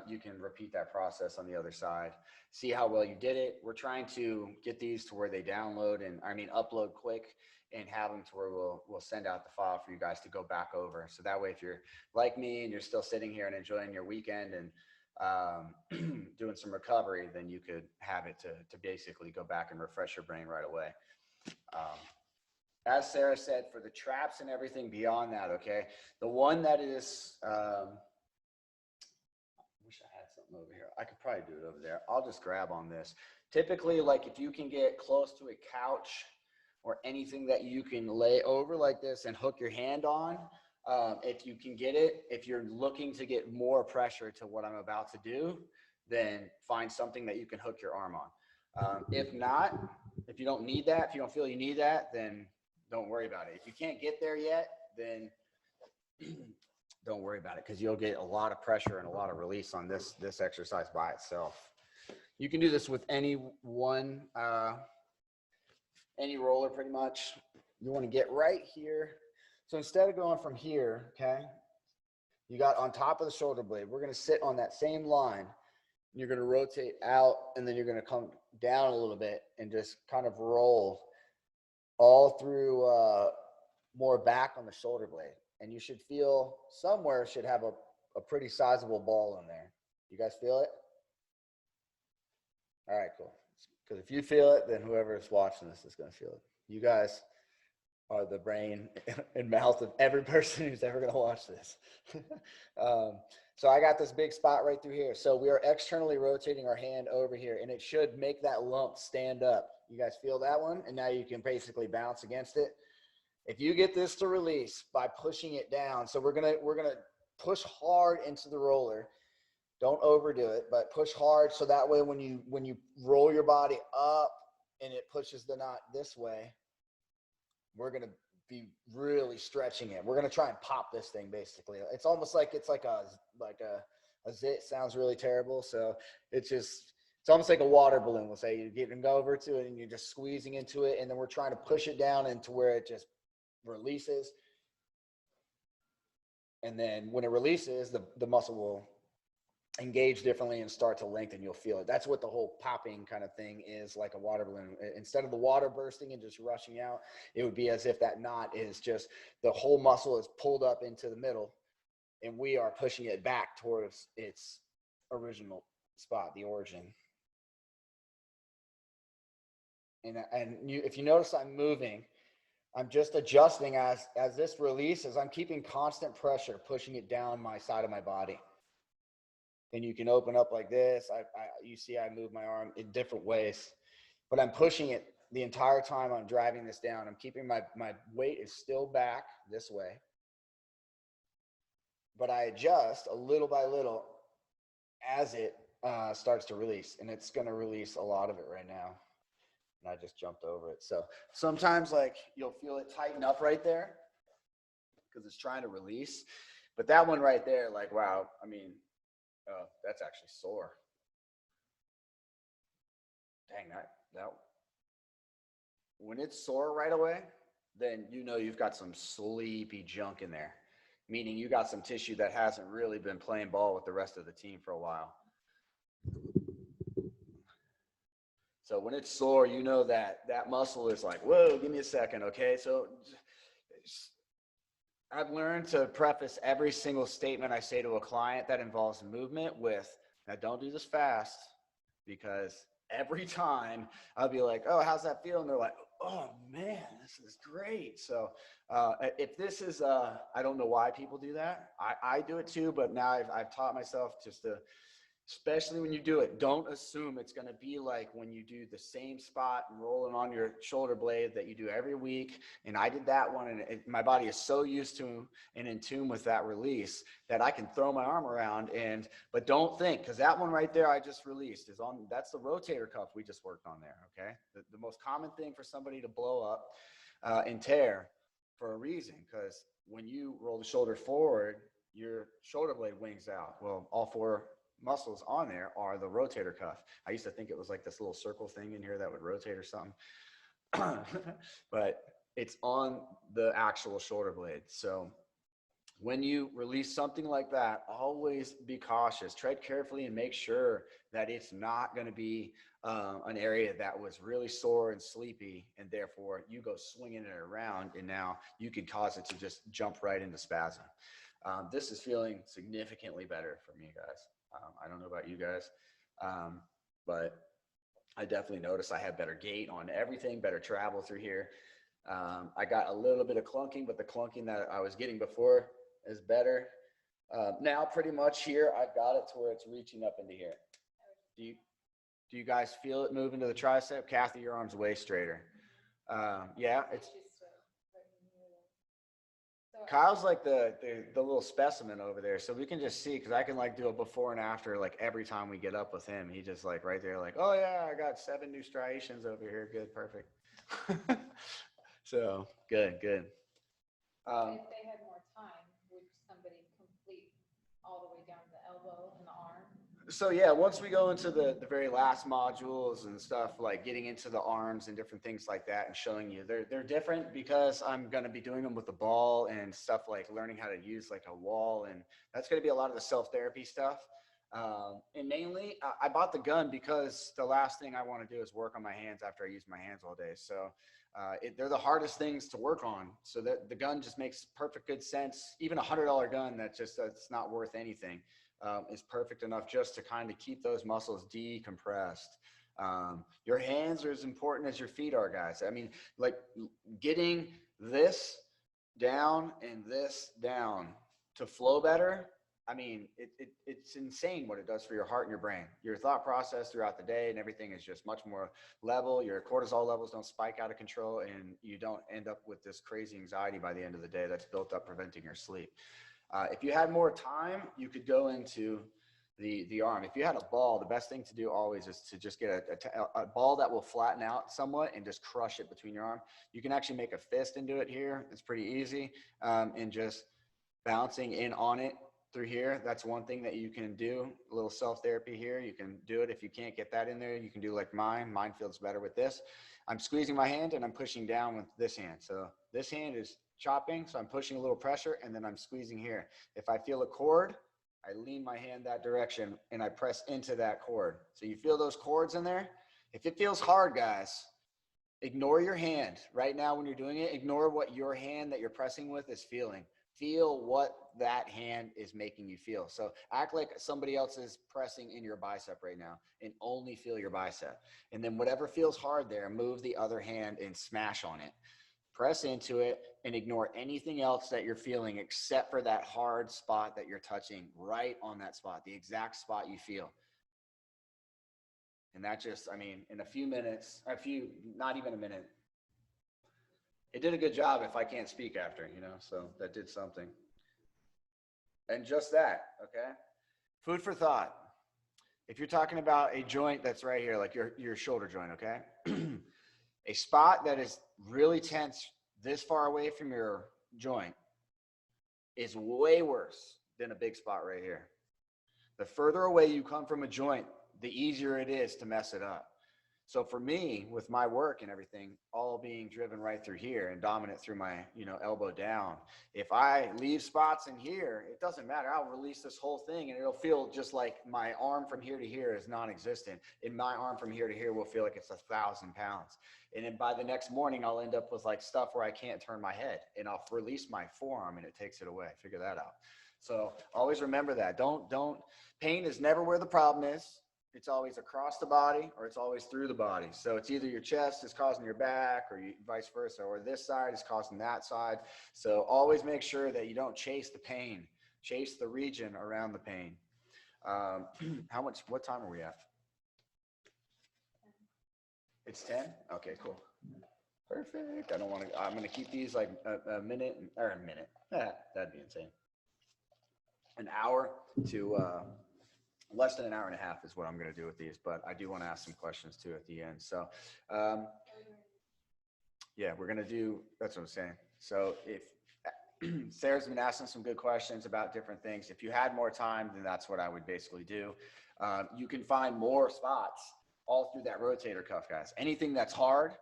you can repeat that process on the other side. See how well you did it. We're trying to get these to where they download and upload quick and have them to where we'll send out the file for you guys to go back over. So that way, if you're like me and you're still sitting here and enjoying your weekend and doing some recovery, then you could have it to basically go back and refresh your brain right away. As Sarah said, for the traps and everything beyond that, okay, the one that is, wish I had something over here. I could probably do it over there. I'll just grab on this. Typically, like if you can get close to a couch or anything that you can lay over like this and hook your hand on, if you can get it, if you're looking to get more pressure to what I'm about to do, then find something that you can hook your arm on. If not, if you don't need that, if you don't feel you need that, then don't worry about it. If you can't get there yet, then don't worry about it, because you'll get a lot of pressure and a lot of release on this exercise by itself. You can do this with any roller pretty much. You want to get right here. So instead of going from here, okay, you got on top of the shoulder blade, we're going to sit on that same line. You're going to rotate out, and then you're going to come down a little bit and just kind of roll all through more back on the shoulder blade. And you should feel somewhere should have a pretty sizable ball in there. You guys feel it? All right, cool. Because if you feel it, then whoever is watching this is going to feel it. You guys are the brain and mouth of every person who's ever going to watch this. So I got this big spot right through here. So we are externally rotating our hand over here, and it should make that lump stand up. You guys feel that one? And now you can basically bounce against it. If you get this to release by pushing it down, so we're gonna push hard into the roller. Don't overdo it, but push hard so that way when you roll your body up and it pushes the knot this way, we're gonna be really stretching it. We're gonna try and pop this thing basically. It's almost like it's like a zit. Sounds really terrible. So it's almost like a water balloon. We'll say you get and go over to it and you're just squeezing into it, and then we're trying to push it down into where it just releases. And then when it releases, the muscle will engage differently and start to lengthen. You'll feel it. That's what the whole popping kind of thing is, like a water balloon. Instead of the water bursting and just rushing out, it would be as if that knot is just the whole muscle is pulled up into the middle, and we are pushing it back towards its original spot, the origin. If you notice I'm moving, I'm just adjusting as this releases. I'm keeping constant pressure, pushing it down my side of my body. And you can open up like this. You see I move my arm in different ways, but I'm pushing it the entire time I'm driving this down. I'm keeping my weight is still back this way, but I adjust a little by little as it starts to release, and it's going to release a lot of it right now. And I just jumped over it. So sometimes like you'll feel it tighten up right there because it's trying to release, but that one right there, like, wow, I mean, that's actually sore. Dang, that when it's sore right away, then you know you've got some sleepy junk in there, meaning you got some tissue that hasn't really been playing ball with the rest of the team for a while. So when it's sore, you know that muscle is like, whoa, give me a second, okay? So I've learned to preface every single statement I say to a client that involves movement with, now don't do this fast, because every time I'll be like, oh, how's that feel? And they're like, oh man, this is great. So if this is, I don't know why people do that. I do it too, but now I've taught myself just to
especially when you do it. Don't assume it's going to be like when you do the same spot and rolling on your shoulder blade that you do every week. And I did that one, and my body is so used to and in tune with that release that I can throw my arm around. But don't think, because that one right there I just released is on, that's the rotator cuff we just worked on there. Okay, the most common thing for somebody to blow up and tear for a reason, because when you roll the shoulder forward, your shoulder blade wings out. Well, all four muscles on there are the rotator cuff. I used to think it was like this little circle thing in here that would rotate or something, but it's on the actual shoulder blade. So when you release something like that, always be cautious, tread carefully, and make sure that it's not going to be an area that was really sore and sleepy, and therefore you go swinging it around, and now you could cause it to just jump right into spasm. This is feeling significantly better for me, guys. I don't know about you guys, but I definitely noticed I had better gait on everything, better travel through here. I got a little bit of clunking, but the clunking that I was getting before is better. Now pretty much here, I've got it to where it's reaching up into here. Do you guys feel it moving to the tricep? Kathy, your arm's way straighter. Yeah, it's Kyle's like the little specimen over there, so we can just see, because I can like do a before and after like every time we get up with him. He just like right there like, oh yeah, I got 7 new striations over here. Good, perfect. So good.
If they had more time, would somebody complete all the way down to the elbow and the arm?
So yeah, once we go into the very last modules and stuff, like getting into the arms and different things like that and showing you, they're different because I'm going to be doing them with the ball and stuff, like learning how to use like a wall, and that's going to be a lot of the self-therapy stuff. And mainly I bought the gun because the last thing I want to do is work on my hands after I use my hands all day. So they're the hardest things to work on. So that the gun just makes perfect good sense. Even $100 gun that's not worth anything is perfect enough just to kind of keep those muscles decompressed. Your hands are as important as your feet are, guys. I mean, like getting this down and this down to flow better. I mean, it's insane what it does for your heart and your brain. Your thought process throughout the day and everything is just much more level. Your cortisol levels don't spike out of control, and you don't end up with this crazy anxiety by the end of the day that's built up preventing your sleep. If you had more time, you could go into the arm. If you had a ball, the best thing to do always is to just get a ball that will flatten out somewhat and just crush it between your arm. You can actually make a fist into it here. It's pretty easy, and just bouncing in on it through here. That's one thing that you can do. A little self-therapy here. You can do it. If you can't get that in there, you can do like mine. Mine feels better with this. I'm squeezing my hand and I'm pushing down with this hand. So this hand is chopping, so I'm pushing a little pressure, and then I'm squeezing here. If I feel a cord, I lean my hand that direction and I press into that cord. So you feel those cords in there? If it feels hard, guys, ignore your hand. Right now when you're doing it, ignore what your hand that you're pressing with is feeling. Feel what that hand is making you feel. So act like somebody else is pressing in your bicep right now, and only feel your bicep. And then whatever feels hard there, move the other hand and smash on it. Press into it and ignore anything else that you're feeling except for that hard spot that you're touching, right on that spot, the exact spot you feel. And that just, I mean, in a few minutes, not even a minute, it did a good job if I can't speak after, so that did something. And just that, okay? Food for thought. If you're talking about a joint that's right here, like your shoulder joint, okay? A spot that is really tense this far away from your joint is way worse than a big spot right here. The further away you come from a joint, the easier it is to mess it up. So for me, with my work and everything, all being driven right through here and dominant through my, elbow down, if I leave spots in here, it doesn't matter. I'll release this whole thing and it'll feel just like my arm from here to here is non-existent. And my arm from here to here will feel like it's 1,000 pounds. And then by the next morning, I'll end up with like stuff where I can't turn my head, and I'll release my forearm and it takes it away. Figure that out. So always remember that. Pain is never where the problem is. It's always across the body, or it's always through the body. So it's either your chest is causing your back, or vice versa, or this side is causing that side. So always make sure that you don't chase the pain, chase the region around the pain. What time are we at? It's 10? Okay, cool. Perfect. I'm going to keep these like a minute or a minute. That'd be insane. An hour to less than an hour and a half is what I'm going to do with these, but I do want to ask some questions too at the end. So, yeah, we're going to do, that's what I'm saying. So if Sarah's been asking some good questions about different things. If you had more time, then that's what I would basically do. You can find more spots all through that rotator cuff, guys. Anything that's hard,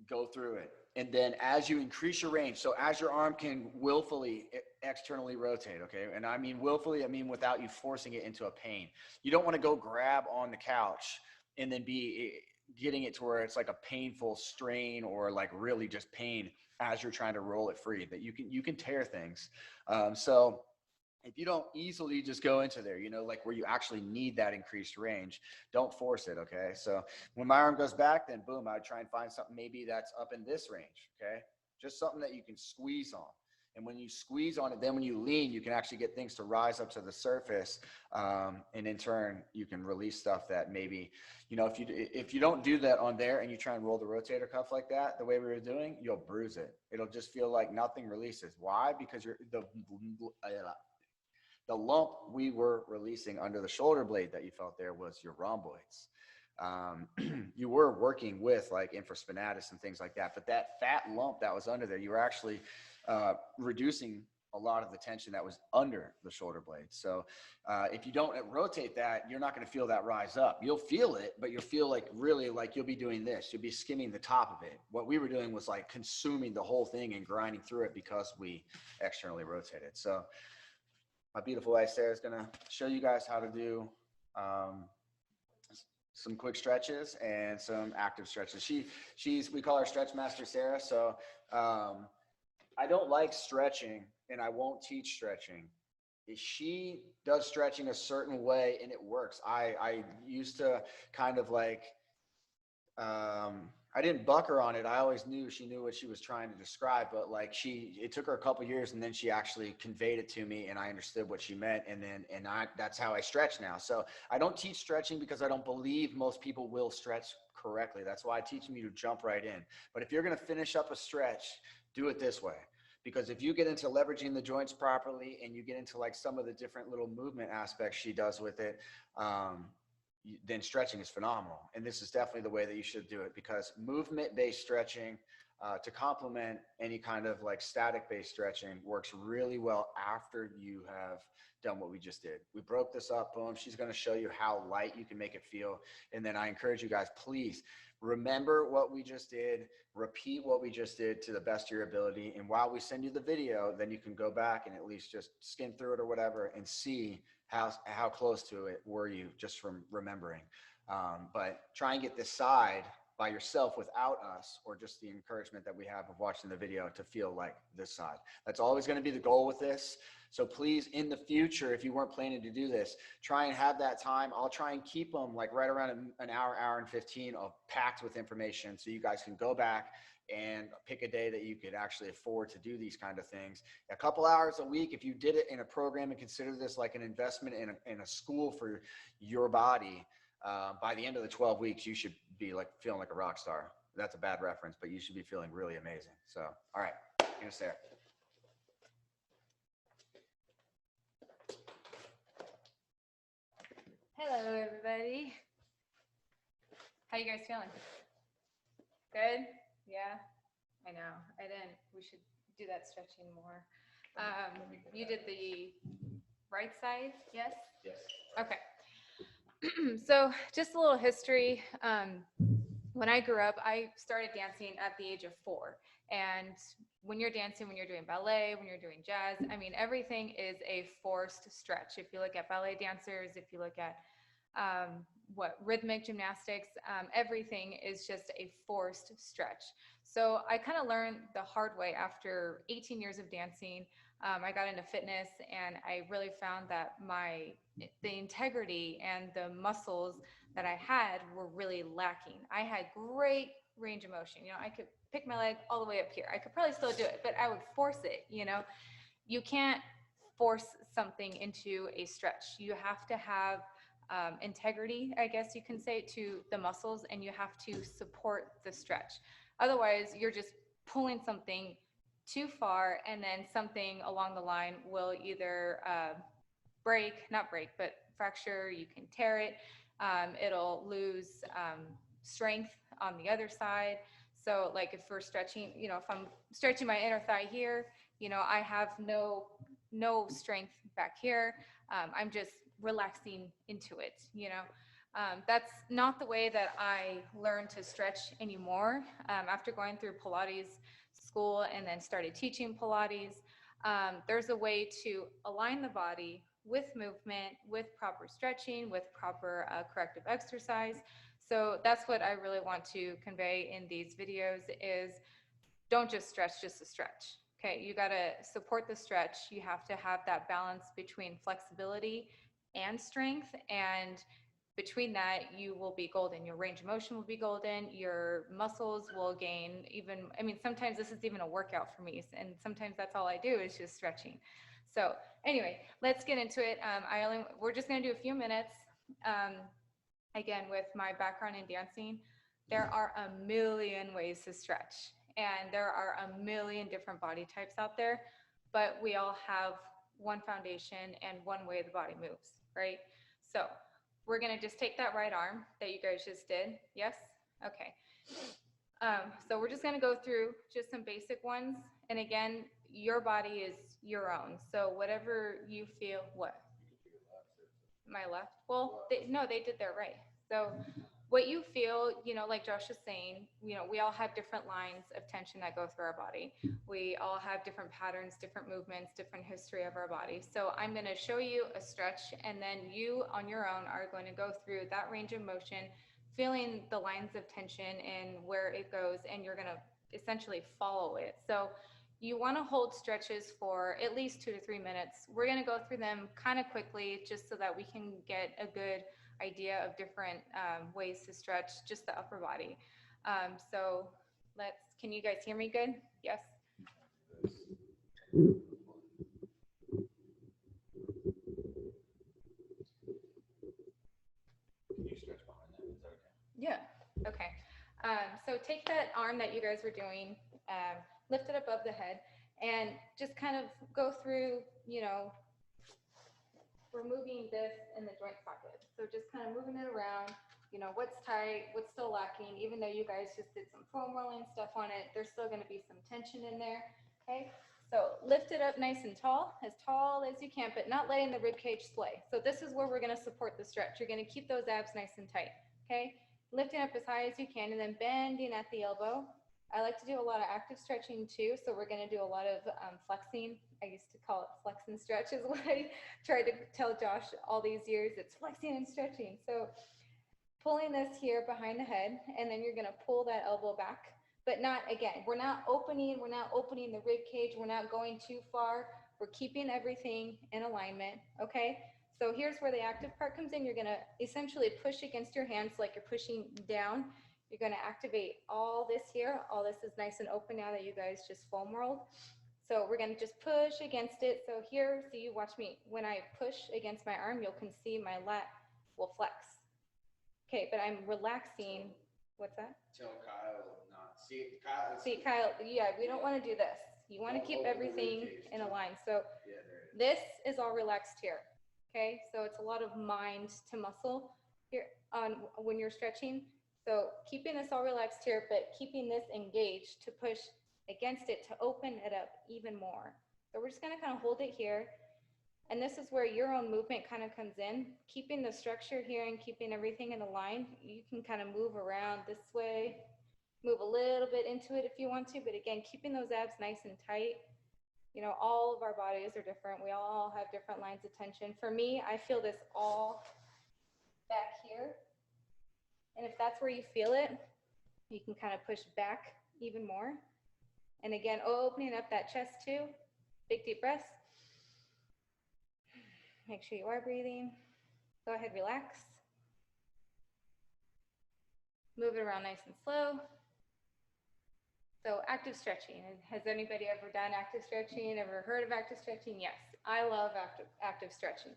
go through it. And then as you increase your range, so as your arm can willfully externally rotate, okay? And I mean willfully, I mean without you forcing it into a pain. You don't want to go grab on the couch and then be getting it to where it's like a painful strain or like really just pain as you're trying to roll it free, that you can tear things. So if you don't easily just go into there, you know, like where you actually need that increased range, don't force it, okay? So when my arm goes back, then boom, I would try and find something maybe that's up in this range, okay? Just something that you can squeeze on. And when you squeeze on it, then when you lean, you can actually get things to rise up to the surface. And in turn, you can release stuff that maybe, you know, if you don't do that on there and you try and roll the rotator cuff like that, the way we were doing, you'll bruise it. It'll just feel like nothing releases. Why? Because the lump we were releasing under the shoulder blade that you felt there was your rhomboids. You were working with like infraspinatus and things like that, but that fat lump that was under there, you were actually reducing a lot of the tension that was under the shoulder blade. So if you don't rotate that, you're not going to feel that rise up. You'll feel it, but you'll feel like really like you'll be doing this. You'll be skimming the top of it. What we were doing was like consuming the whole thing and grinding through it because we externally rotated. So my beautiful wife Sarah is going to show you guys how to do some quick stretches and some active stretches. We call her Stretch Master Sarah. So I don't like stretching and I won't teach stretching. She does stretching a certain way and it works. I used to kind of like, I didn't buck her on it. I always knew she knew what she was trying to describe, but like it took her a couple years and then she actually conveyed it to me and I understood what she meant. And that's how I stretch now. So I don't teach stretching because I don't believe most people will stretch correctly. That's why I teach them you to jump right in. But if you're going to finish up a stretch, do it this way. Because if you get into leveraging the joints properly and you get into like some of the different little movement aspects she does with it, then stretching is phenomenal. And this is definitely the way that you should do it, because movement-based stretching to complement any kind of like static-based stretching works really well after you have done what we just did. We broke this up, boom. She's going to show you how light you can make it feel. And then I encourage you guys, please remember what we just did, repeat what we just did to the best of your ability. And while we send you the video, then you can go back and at least just skim through it or whatever and see how close to it were you just from remembering. But try and get this side by yourself without us, or just the encouragement that we have of watching the video to feel like this side. That's always going to be the goal with this. So please, in the future, if you weren't planning to do this, try and have that time. I'll try and keep them like right around an hour and 15 of packed with information, so you guys can go back and pick a day that you could actually afford to do these kind of things. A couple hours a week, if you did it in a program and consider this like an investment in a school for your body, by the end of the 12 weeks, you should be like feeling like a rock star. That's a bad reference, but you should be feeling really amazing. So, all right, here's Sarah.
Hello, everybody. How you guys feeling? Good? Yeah, I know. We should do that stretching more. You did the right side, yes?
Yes.
Okay. So just a little history. When I grew up, I started dancing at the age of 4. And when you're dancing, when you're doing ballet, when you're doing jazz, I mean, everything is a forced stretch. If you look at ballet dancers, if you look at rhythmic gymnastics, everything is just a forced stretch. So I kind of learned the hard way after 18 years of dancing. I got into fitness and I really found that the integrity and the muscles that I had were really lacking. I had great range of motion. You know, I could pick my leg all the way up here. I could probably still do it, but I would force it. You know, you can't force something into a stretch. You have to have integrity, I guess you can say, to the muscles, and you have to support the stretch. Otherwise, you're just pulling something too far, and then something along the line will either not break, but fracture. You can tear it. It'll lose strength on the other side. So like if we're stretching, you know, if I'm stretching my inner thigh here, you know, I have no strength back here. I'm just relaxing into it, you know. That's not the way that I learn to stretch anymore. After going through Pilates school and then started teaching Pilates, there's a way to align the body with movement, with proper stretching, with proper corrective exercise. So that's what I really want to convey in these videos is don't just stretch just to stretch. Okay, you gotta support the stretch. You have to have that balance between flexibility and strength, and between that, you will be golden. Your range of motion will be golden. Your muscles will gain even, I mean, sometimes this is even a workout for me, and sometimes that's all I do is just stretching. So anyway, let's get into it. We're just gonna do a few minutes. Again, with my background in dancing, there are a million ways to stretch, and there are a million different body types out there, but we all have one foundation and one way the body moves, right? So we're gonna just take that right arm that you guys just did. Yes? Okay. So we're just gonna go through just some basic ones. And again, your body is your own. So whatever you feel, what? My left? Well, they did their right. So what you feel, you know, like Josh was saying, you know, we all have different lines of tension that go through our body. We all have different patterns, different movements, different history of our body. So I'm going to show you a stretch, and then you on your own are going to go through that range of motion, feeling the lines of tension and where it goes, and you're going to essentially follow it. So you want to hold stretches for at least 2 to 3 minutes. We're going to go through them kind of quickly just so that we can get a good idea of different ways to stretch just the upper body. So can you guys hear me good? Yes?
Can you stretch behind that? Is that okay?
Yeah, okay. So take that arm that you guys were doing, lift it above the head, and just kind of go through, you know, removing this in the joint socket. So just kind of moving it around, you know, what's tight, what's still lacking. Even though you guys just did some foam rolling stuff on it, there's still going to be some tension in there. Okay, so lift it up nice and tall as you can, but not letting the rib cage sway. So this is where we're going to support the stretch. You're going to keep those abs nice and tight. Okay, lifting up as high as you can, and then bending at the elbow. I like to do a lot of active stretching too, so we're going to do a lot of flexing. I used to call it flex and stretch is what I tried to tell Josh all these years. It's flexing and stretching. So pulling this here behind the head, and then you're going to pull that elbow back, but not, again, we're not opening the rib cage. We're not going too far. We're keeping everything in alignment, okay? So here's where the active part comes in. You're going to essentially push against your hands like you're pushing down. You're going to activate all this here. All this is nice and open now that you guys just foam rolled. So we're going to just push against it. So here, so you watch me. When I push against my arm, you can see my lat will flex. Okay, but I'm relaxing. What's that?
Tell Kyle not. See,
Kyle, yeah, we don't want to do this. You want to keep everything in a line. So this is all relaxed here. Okay, so it's a lot of mind to muscle here on when you're stretching. So keeping this all relaxed here, but keeping this engaged to push against it to open it up even more. So we're just going to kind of hold it here. And this is where your own movement kind of comes in, keeping the structure here and keeping everything in a line. You can kind of move around this way, move a little bit into it if you want to, but again, keeping those abs nice and tight. You know, all of our bodies are different. We all have different lines of tension. For me, I feel this all back here. And if that's where you feel it, you can kind of push back even more. And again, opening up that chest too. Big deep breaths. Make sure you are breathing. Go ahead, relax. Move it around nice and slow. So active stretching. Has anybody ever done active stretching? Ever heard of active stretching? Yes, I love active stretching.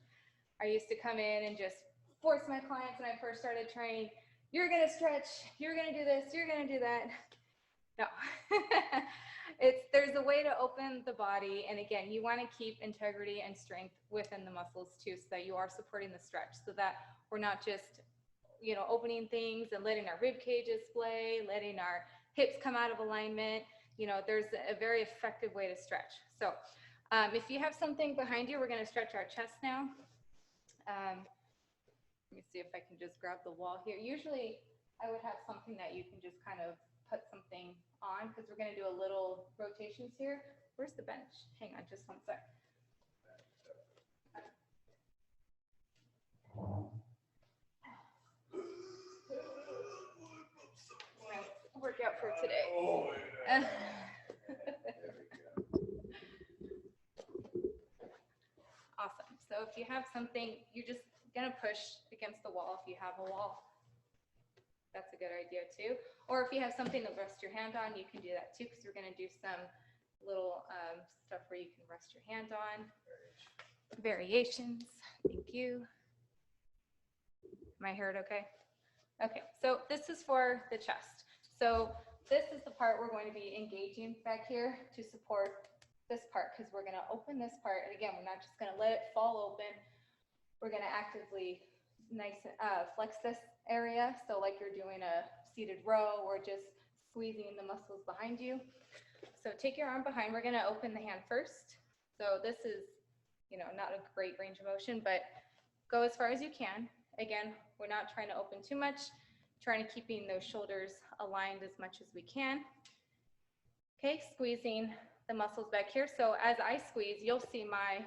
I used to come in and just force my clients when I first started training, you're gonna stretch, you're gonna do this, you're gonna do that. No, there's a way to open the body. And again, you wanna keep integrity and strength within the muscles too, so that you are supporting the stretch, so that we're not just, opening things and letting our rib cages splay, letting our hips come out of alignment. There's a very effective way to stretch. So if you have something behind you, we're gonna stretch our chest now. Let me see if I can just grab the wall here. Usually I would have something that you can just kind of put something on, because we're going to do a little rotations here. Where's the bench? Hang on just one sec. Nice workout for today. Awesome. So if you have something, you're just gonna push against the wall if you have a wall. That's a good idea too. Or if you have something to rest your hand on, you can do that too, because we're gonna do some little stuff where you can rest your hand on. Variations. Thank you. Am I heard okay? Okay, so this is for the chest. So this is the part we're going to be engaging back here to support this part, because we're gonna open this part. And again, we're not just gonna let it fall open. We're gonna actively flex this area. So like you're doing a seated row, or just squeezing the muscles behind you. So take your arm behind. We're gonna open the hand first. So this is, not a great range of motion, but go as far as you can. Again, we're not trying to open too much, trying to keeping those shoulders aligned as much as we can. Okay, squeezing the muscles back here. So as I squeeze, you'll see my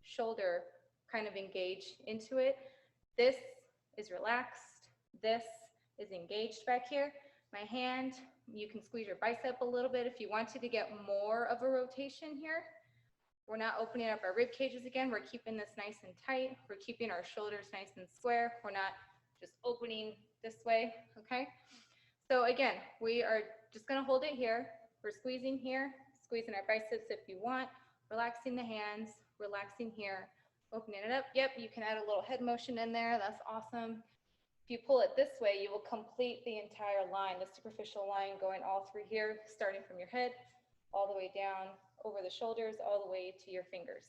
shoulder kind of engage into it. This is relaxed. This is engaged back here. My hand, you can squeeze your bicep a little bit if you want to get more of a rotation here. We're not opening up our rib cages again. We're keeping this nice and tight. We're keeping our shoulders nice and square. We're not just opening this way, okay? So again, we are just gonna hold it here. We're squeezing here, squeezing our biceps if you want, relaxing the hands, relaxing here, opening it up. Yep, you can add a little head motion in there. That's awesome. If you pull it this way, you will complete the entire line, the superficial line going all through here, starting from your head, all the way down over the shoulders, all the way to your fingers.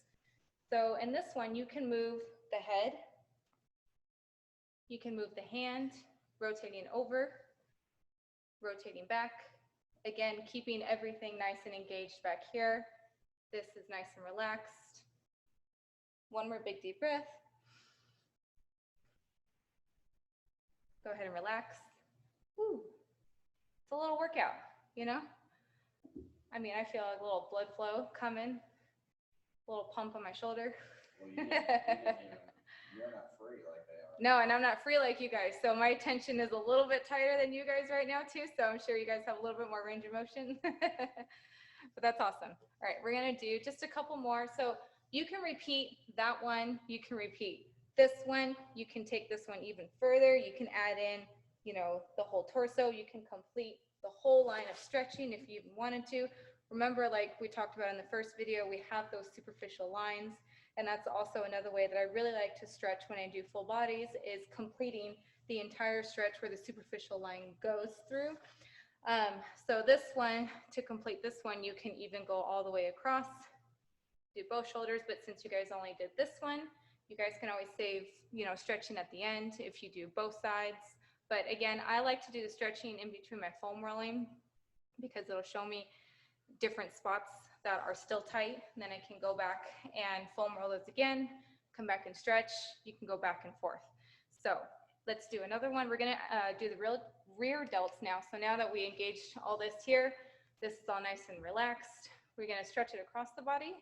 So in this one, you can move the head, you can move the hand, rotating over, rotating back. Again, keeping everything nice and engaged back here. This is nice and relaxed. One more big deep breath. Go ahead and relax. Woo. It's a little workout, I mean, I feel like a little blood flow coming, a little pump on my shoulder.
Well, you're not free like they are.
No, and I'm not free like you guys. So my tension is a little bit tighter than you guys right now too. So I'm sure you guys have a little bit more range of motion, but that's awesome. All right, we're gonna do just a couple more. So you can repeat that one. You can repeat this one. You can take this one even further. You can add in, the whole torso. You can complete the whole line of stretching if you even wanted to. Remember, like we talked about in the first video, we have those superficial lines. And that's also another way that I really like to stretch when I do full bodies, is completing the entire stretch where the superficial line goes through. So this one, to complete this one, you can even go all the way across, do both shoulders. But since you guys only did this one, you guys can always save, stretching at the end if you do both sides. But again, I like to do the stretching in between my foam rolling, because it'll show me different spots that are still tight. And then I can go back and foam roll those again, come back and stretch. You can go back and forth. So let's do another one. We're gonna do the rear delts now. So now that we engaged all this here, this is all nice and relaxed. We're gonna stretch it across the body.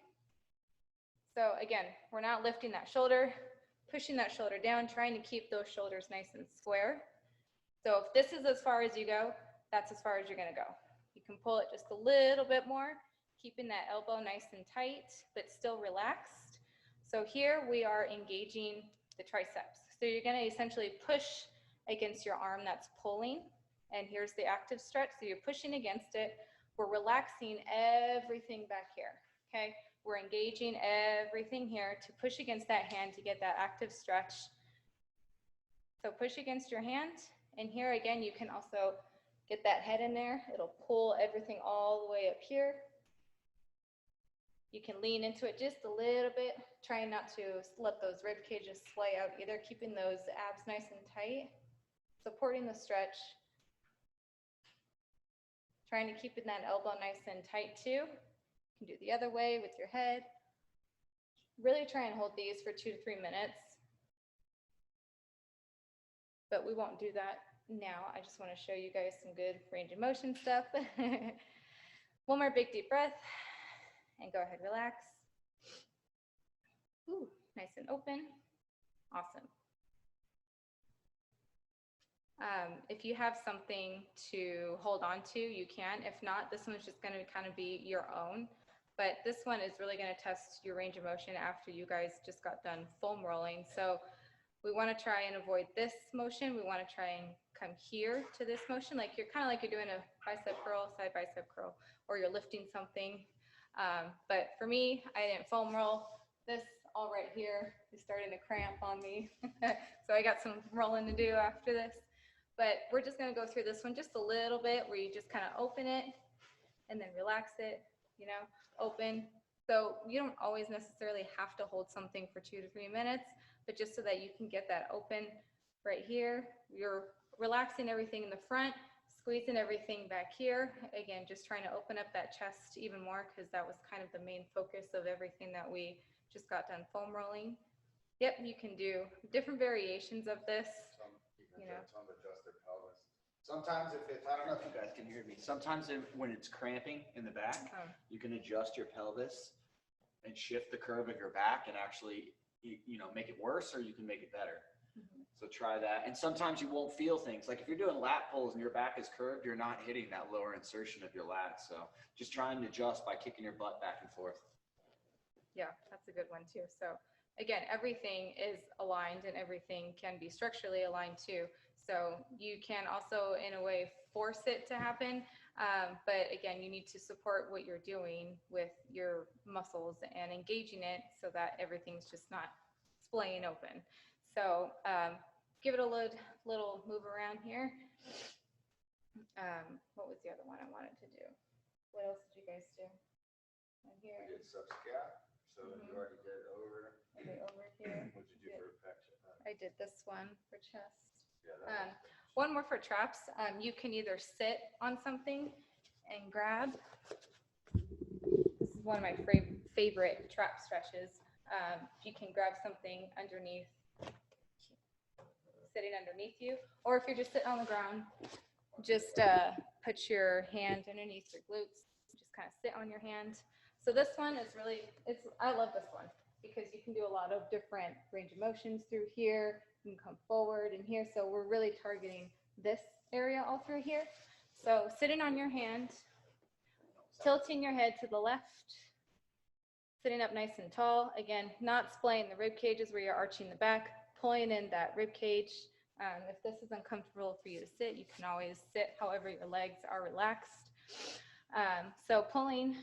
So again, we're not lifting that shoulder, pushing that shoulder down, trying to keep those shoulders nice and square. So if this is as far as you go, that's as far as you're gonna go. You can pull it just a little bit more, keeping that elbow nice and tight, but still relaxed. So here we are engaging the triceps. So you're gonna essentially push against your arm that's pulling, and here's the active stretch. So you're pushing against it. we're relaxing everything back here, okay? We're engaging everything here to push against that hand to get that active stretch. So push against your hand, and here again, you can also get that head in there. It'll pull everything all the way up here. You can lean into it just a little bit, trying not to let those rib cages sway out either, keeping those abs nice and tight, supporting the stretch. Trying to keep that elbow nice and tight too. You can do the other way with your head. Really try and hold these for 2 to 3 minutes. But we won't do that now. I just want to show you guys some good range of motion stuff. One more big deep breath. And go ahead, relax. Ooh, nice and open. Awesome. If you have something to hold on to, you can. If not, this one's just going to kind of be your own. But this one is really going to test your range of motion after you guys just got done foam rolling. So we want to try and avoid this motion. We want to try and come here to this motion. Like you're kind of like you're doing a bicep curl, side bicep curl, or you're lifting something. But for me, I didn't foam roll. This all right here is starting to cramp on me. So I got some rolling to do after this. But we're just going to go through this one just a little bit where you just kind of open it and then relax it, you know, open. So you don't always necessarily have to hold something for 2 to 3 minutes, but just so that you can get that open right here. You're relaxing everything in the front, squeezing everything back here. Again, just trying to open up that chest even more because that was kind of the main focus of everything that we just got done foam rolling. Yep, you can do different variations of this. You know.
Adjust their pelvis. Sometimes if it's, I don't know if you guys can hear me. Sometimes when it's cramping in the back, you can adjust your pelvis and shift the curve of your back and actually, you know, make it worse or you can make it better. So try that. And sometimes you won't feel things. Like if you're doing lat pulls and your back is curved, you're not hitting that lower insertion of your lats. So just try and adjust by kicking your butt back and forth.
Yeah, that's a good one too. So again, everything is aligned and everything can be structurally aligned too. So you can also, in a way, force it to happen. But again, you need to support what you're doing with your muscles and engaging it so that everything's just not splaying open. So give it a little move around here. What was the other one I wanted to do? What else did you guys do? Right here.
We did sub scat. So you already did over.
Okay, over here.
What'd you do for pec?
I did this one for chest.
Yeah,
One more for traps. You can either sit on something and grab. This is one of my favorite trap stretches. You can grab something underneath, sitting underneath you, or if you're just sitting on the ground, just put your hand underneath your glutes. Just kind of sit on your hand. So this one is really, I love this one because you can do a lot of different range of motions through here. You can come forward and here. So we're really targeting this area all through here. So sitting on your hand, tilting your head to the left, sitting up nice and tall. Again, not splaying the rib cages where you're arching the back, pulling in that rib cage. If this is uncomfortable for you to sit, you can always sit however your legs are relaxed. So pulling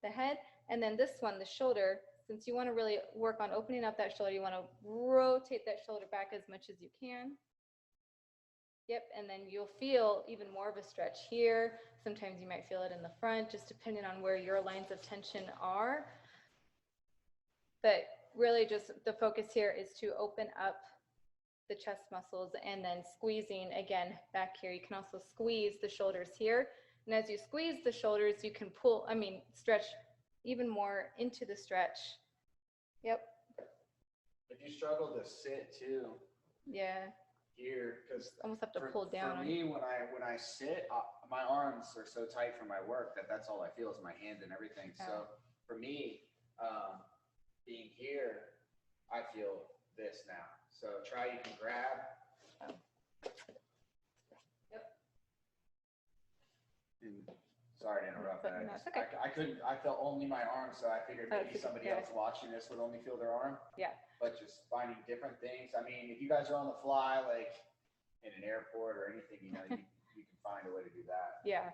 the head, and then this one, the shoulder, since you want to really work on opening up that shoulder, you want to rotate that shoulder back as much as you can. Yep, and then you'll feel even more of a stretch here. Sometimes you might feel it in the front, just depending on where your lines of tension are. But really just the focus here is to open up the chest muscles and then squeezing again back here. You can also squeeze the shoulders here. And as you squeeze the shoulders, you can stretch even more into the stretch. Yep.
If you struggle to sit too,
Yeah.
here, because
Almost have to pull down.
For me, when I sit, my arms are so tight from my work that's all I feel is my hand and everything. So for me, being here, I feel this now. So try, you can grab.
Yep.
And sorry to interrupt.
No, it's okay.
I felt only my arm, so I figured maybe somebody else watching this would only feel their arm.
Yeah.
But just finding different things. I mean, if you guys are on the fly, like in an airport or anything, you can find a way to do that.
Yeah.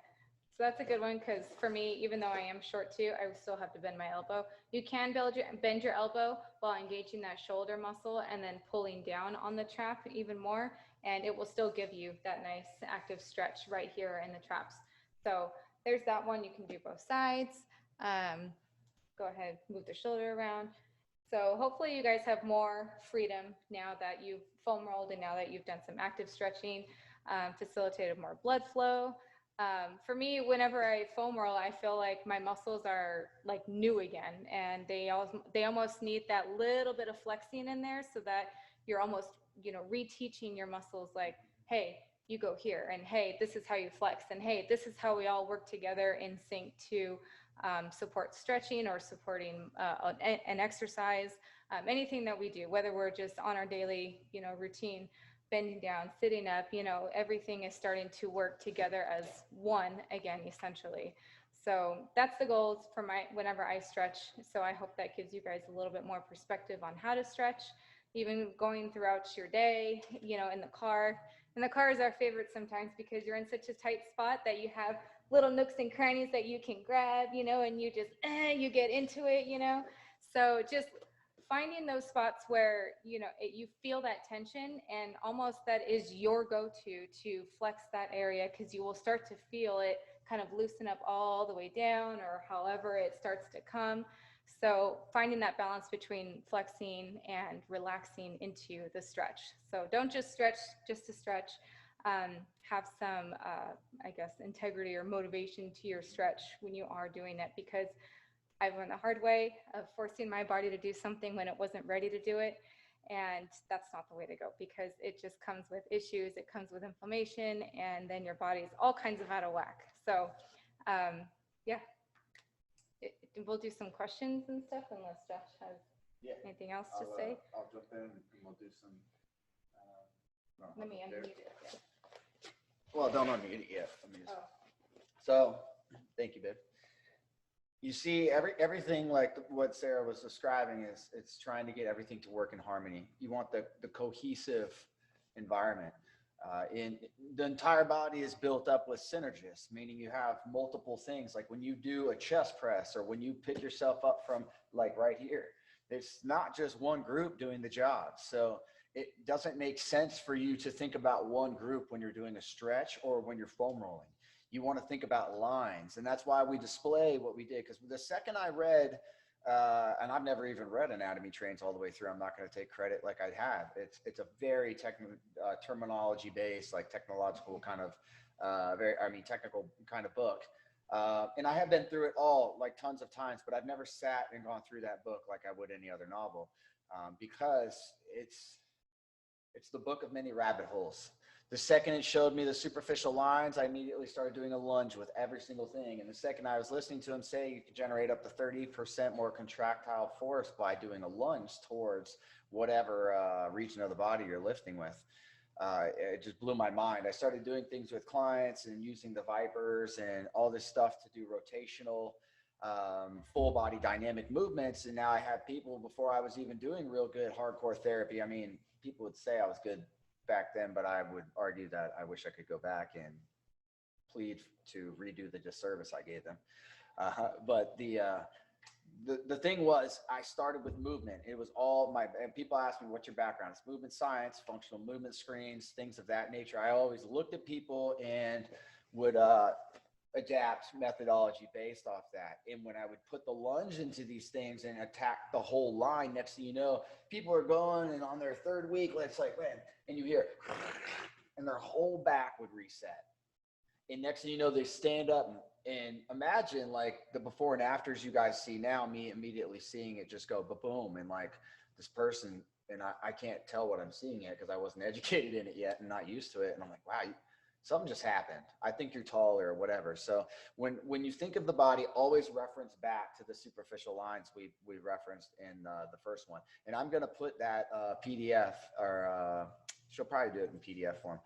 So that's a good one because for me, even though I am short too, I still have to bend my elbow. You can bend your elbow while engaging that shoulder muscle and then pulling down on the trap even more, and it will still give you that nice active stretch right here in the traps. So there's that one. You can do both sides. Go ahead, move the shoulder around. So hopefully you guys have more freedom now that you've foam rolled and now that you've done some active stretching, facilitated more blood flow. For me, whenever I foam roll, I feel like my muscles are like new again, and they almost need that little bit of flexing in there so that you're almost, reteaching your muscles like, hey, you go here, and hey, this is how you flex, and hey, this is how we all work together in sync to support stretching or supporting an exercise, anything that we do, whether we're just on our daily, routine, bending down, sitting up, everything is starting to work together as one again, essentially. So that's the goals for whenever I stretch. So I hope that gives you guys a little bit more perspective on how to stretch, even going throughout your day, in the car. And the car is our favorite sometimes because you're in such a tight spot that you have little nooks and crannies that you can grab, and you just, you get into it, So just finding those spots where, you feel that tension and almost that is your go-to to flex that area, because you will start to feel it kind of loosen up all the way down or however it starts to come. So finding that balance between flexing and relaxing into the stretch. So don't just stretch just to stretch. Have some, I guess, integrity or motivation to your stretch when you are doing it, because I've learned the hard way of forcing my body to do something when it wasn't ready to do it. And that's not the way to go, because it just comes with issues. It comes with inflammation, and then your body's all kinds of out of whack. So, yeah. We'll do some questions and stuff unless Josh has anything else to say.
I'll jump in and we'll do some.
Let me unmute it. Yeah.
Well, don't unmute it yet. Let me just.
Oh.
So, thank you, babe. You see, everything like what Sarah was describing is it's trying to get everything to work in harmony. You want the cohesive environment. In the entire body is built up with synergists, meaning you have multiple things. Like when you do a chest press or when you pick yourself up from like right here, it's not just one group doing the job. So it doesn't make sense for you to think about one group when you're doing a stretch or when you're foam rolling. You want to think about lines, and that's why we display what we did. Because the second I read, and I've never even read Anatomy Trains all the way through. I'm not going to take credit like I have. It's a very terminology based, like technological kind of, technical kind of book. And I have been through it all like tons of times, but I've never sat and gone through that book like I would any other novel, because it's the book of many rabbit holes. The second it showed me the superficial lines, I immediately started doing a lunge with every single thing. And the second I was listening to him say you could generate up to 30% more contractile force by doing a lunge towards whatever region of the body you're lifting with, it just blew my mind. I started doing things with clients and using the Vipers and all this stuff to do rotational, full body dynamic movements. And now I have people, before I was even doing real good hardcore therapy, I mean, people would say I was good back then, but I would argue that I wish I could go back and plead to redo the disservice I gave them. But the thing was, I started with movement. It was all and people ask me, what's your background? It's movement science, functional movement screens, things of that nature. I always looked at people and would adapt methodology based off that. And when I would put the lunge into these things and attack the whole line, next thing you know, people are going and on their third week, it's like, man, and you hear, and their whole back would reset. And next thing you know, they stand up and imagine like the before and afters you guys see now, me immediately seeing it just go boom. And like this person, and I can't tell what I'm seeing yet because I wasn't educated in it yet and not used to it. And I'm like, wow, something just happened. I think you're taller or whatever. So when you think of the body, always reference back to the superficial lines we referenced in the first one. And I'm going to put that PDF, or she'll probably do it in PDF form,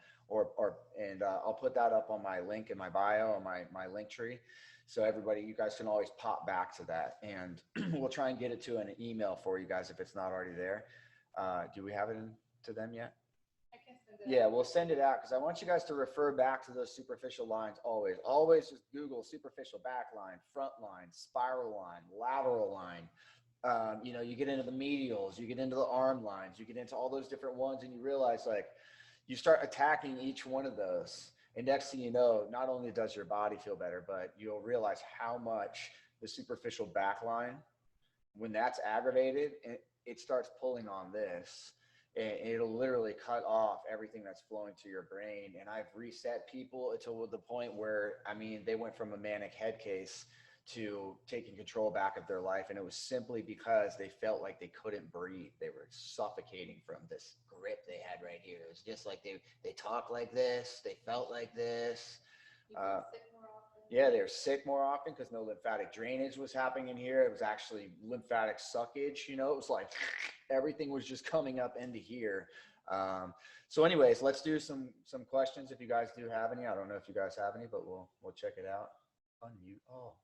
and I'll put that up on my link in my bio, on my link tree. So everybody, you guys can always pop back to that, and we'll try and get it to an email for you guys if it's not already there. Do we have it to them yet?
I can send
Yeah, we'll send it out because I want you guys to refer back to those superficial lines always. Always just Google superficial back line, front line, spiral line, lateral line. You know, you get into the medials, you get into the arm lines, you get into all those different ones, and you realize like you start attacking each one of those. And next thing you know, not only does your body feel better, but you'll realize how much the superficial back line, when that's aggravated, it starts pulling on this. And it'll literally cut off everything that's flowing to your brain. And I've reset people to the point where, I mean, they went from a manic head case to taking control back of their life. And it was simply because they felt like they couldn't breathe. They were suffocating from this grip they had right here. It was just like they talk like this, they felt like this. Yeah, they were sick more often because no lymphatic drainage was happening in here. It was actually lymphatic suckage. You know, it was like everything was just coming up into here. So anyways, let's do some questions if you guys do have any. I don't know if you guys have any, but we'll check it out. Unmute. Oh.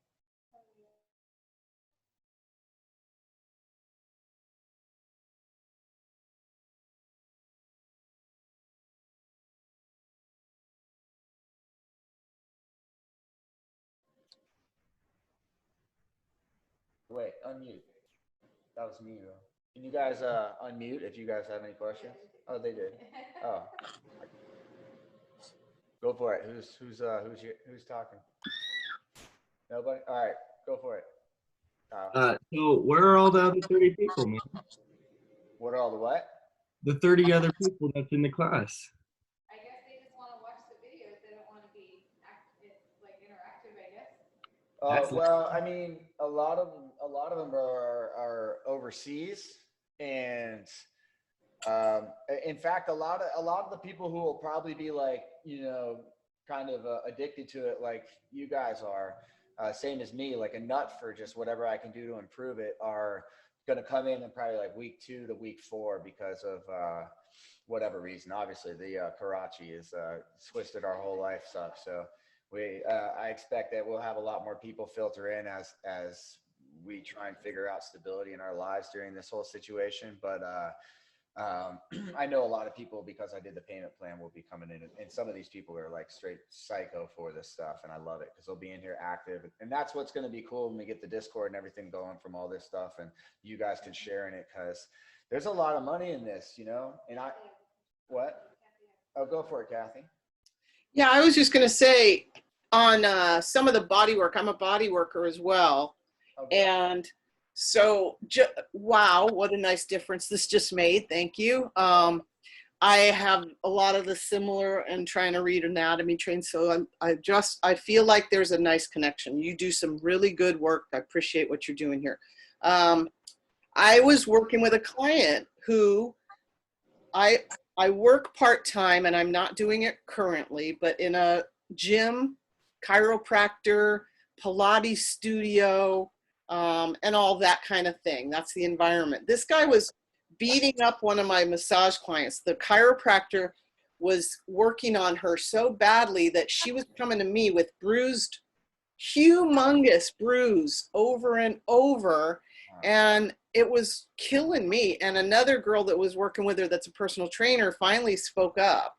Wait, unmute. That was me, though. Can you guys unmute if you guys have any questions? Oh, they did. Oh, go for it. Who's talking? Nobody. All right, go for it.
So where are all the other 30 people, man?
What are all the what?
The 30 other people that's in the class.
I guess they just want to watch the videos. They don't want to be like interactive, I guess.
Well, I mean, a lot of them are overseas, and in fact, a lot of the people who will probably be like, you know, kind of addicted to it, like you guys are, same as me, like a nut for just whatever I can do to improve it, are going to come in probably like week 2 to week 4 because of whatever reason. Obviously, the Karachi is twisted our whole lives up, so. I expect that we'll have a lot more people filter in as we try and figure out stability in our lives during this whole situation. But I know a lot of people, because I did the payment plan, will be coming in, and some of these people are like straight psycho for this stuff, and I love it because they'll be in here active, and that's what's going to be cool when we get the Discord and everything going from all this stuff, and you guys can share in it because there's a lot of money in this, you know. And what? Oh, go for it, Kathy.
Yeah, I was just going to say on some of the body work, I'm a body worker as well. Okay. And so, wow, what a nice difference this just made. Thank you. I have a lot of the similar and trying to read anatomy train. So I feel like there's a nice connection. You do some really good work. I appreciate what you're doing here. I was working with a client who I work part-time, and I'm not doing it currently, but in a gym, chiropractor, Pilates studio, and all that kind of thing. That's the environment. This guy was beating up one of my massage clients. The chiropractor was working on her so badly that she was coming to me with humongous bruise over and over. And it was killing me. And another girl that was working with her that's a personal trainer finally spoke up.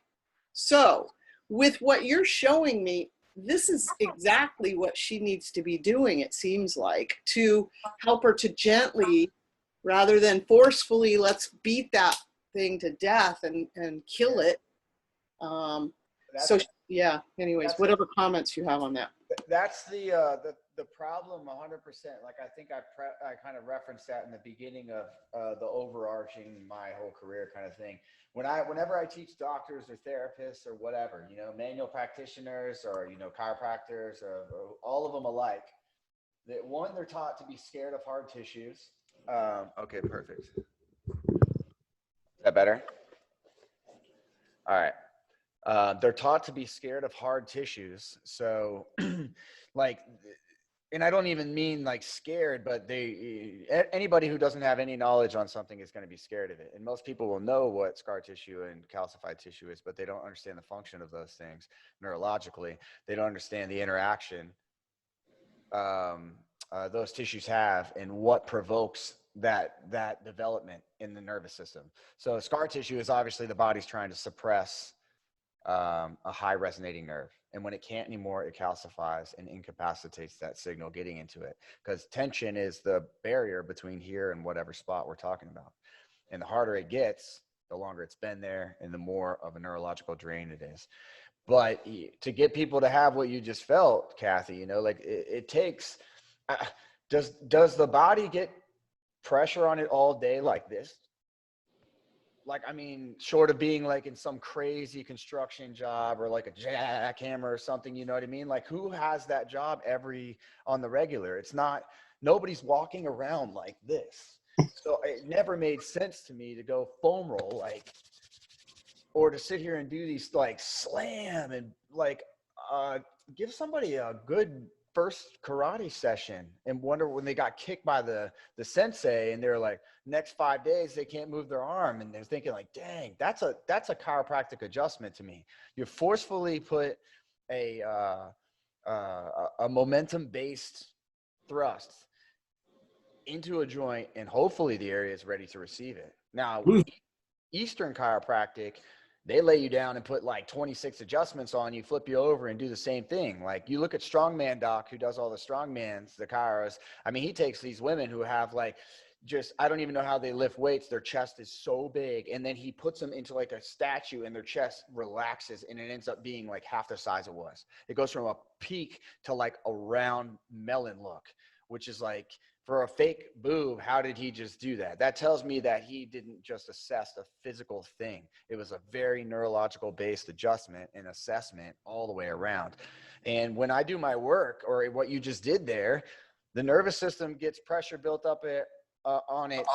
So with what you're showing me, this is exactly what she needs to be doing, it seems like, to help her to gently, rather than forcefully, let's beat that thing to death and kill it. So yeah, anyways, whatever comments you have on that.
That's the problem 100%. Like, I think I kind of referenced that in the beginning of the overarching my whole career kind of thing. Whenever I teach doctors or therapists or whatever, you know, manual practitioners or, you know, chiropractors or all of them alike, that one, they're taught to be scared of hard tissues. Okay, perfect. Is that better? All right. They're taught to be scared of hard tissues. So like, and I don't even mean like scared, but anybody who doesn't have any knowledge on something is going to be scared of it. And most people will know what scar tissue and calcified tissue is, but they don't understand the function of those things neurologically. They don't understand the interaction those tissues have and what provokes that development in the nervous system. So scar tissue is obviously the body's trying to suppress a high resonating nerve. And when it can't anymore, it calcifies and incapacitates that signal getting into it, because tension is the barrier between here and whatever spot we're talking about. And the harder it gets, the longer it's been there and the more of a neurological drain it is. But to get people to have what you just felt, Kathy, you know, like it takes, does the body get pressure on it all day like this? Like, I mean, short of being like in some crazy construction job or like a jackhammer or something, you know what I mean? Like, who has that job on the regular? It's not, nobody's walking around like this. So it never made sense to me to go foam roll, like, or to sit here and do these like slam and like give somebody a good first karate session and wonder when they got kicked by the sensei and they're like, next 5 days they can't move their arm, and they're thinking like, dang, that's a chiropractic adjustment to me. You forcefully put a momentum based thrust into a joint, and hopefully the area is ready to receive it. Now, Eastern chiropractic, they lay you down and put like 26 adjustments on you, flip you over and do the same thing. Like, you look at Strongman Doc, who does all the strongmans, the chiros. I mean, he takes these women who have like, just, I don't even know how they lift weights. Their chest is so big. And then he puts them into like a statue and their chest relaxes and it ends up being like half the size it was. It goes from a peak to like a round melon look, which is like, for a fake boob, how did he just do that? That tells me that he didn't just assess a physical thing. It was a very neurological based adjustment and assessment all the way around. And when I do my work, or what you just did there, the nervous system gets pressure built up on it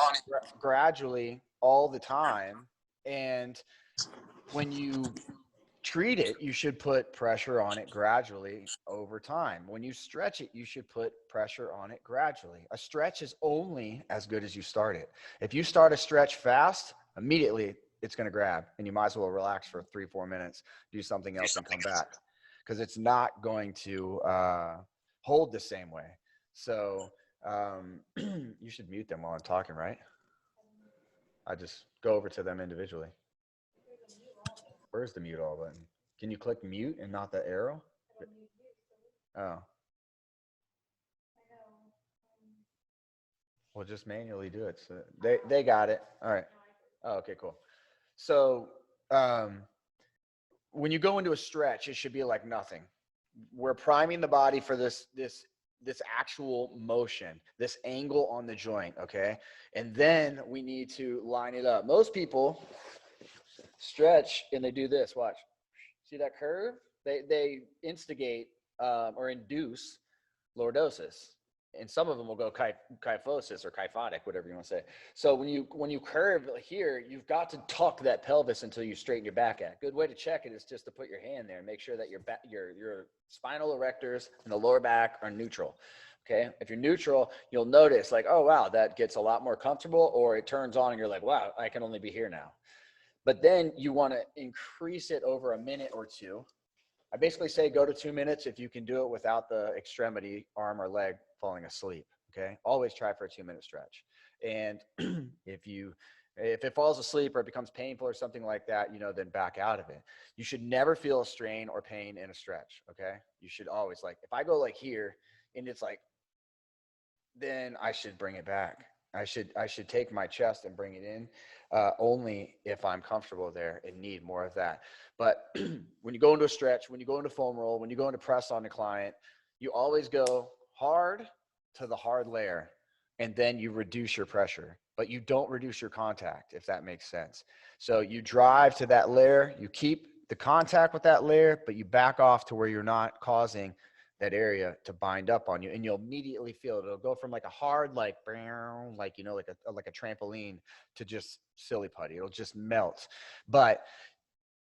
gradually all the time. And when you treat it, you should put pressure on it gradually over time. When you stretch it, you should put pressure on it gradually. A stretch is only as good as you start it. If you start a stretch fast, immediately it's going to grab, and you might as well relax for 3-4 minutes, do something else and come back, because it's not going to hold the same way. So you should mute them while I'm talking, right? I just go over to them individually. Where's the mute all button? Can you click mute and not the arrow? Oh. Well, just manually do it. So they got it. All right. Oh, okay, cool. So when you go into a stretch, it should be like nothing. We're priming the body for this actual motion, this angle on the joint, okay? And then we need to line it up. Most people stretch and they do this. Watch. See that curve? They instigate or induce lordosis, and some of them will go kyphosis or kyphotic, whatever you want to say. So when you curve here, you've got to tuck that pelvis until you straighten your back out. Good way to check it is just to put your hand there and make sure that your spinal erectors and the lower back are neutral. Okay, if you're neutral, you'll notice like, oh wow, that gets a lot more comfortable, or it turns on and you're like, wow, I can only be here now. But then you want to increase it over a minute or two. I basically say go to 2 minutes if you can do it without the extremity, arm or leg falling asleep. Okay, always try for a 2-minute stretch. And if it falls asleep or it becomes painful or something like that, then back out of it. You should never feel a strain or pain in a stretch. Okay, you should always, like, if I go like here and it's like, then I should bring it back. I should take my chest and bring it in only if I'm comfortable there and need more of that. But when you go into a stretch, when you go into foam roll, when you go into press on the client, you always go hard to the hard layer, and then you reduce your pressure, but you don't reduce your contact, if that makes sense. So you drive to that layer, you keep the contact with that layer, but you back off to where you're not causing that area to bind up on you, and you'll immediately feel it. It'll go from like a hard, like a trampoline, to just silly putty. It'll just melt. But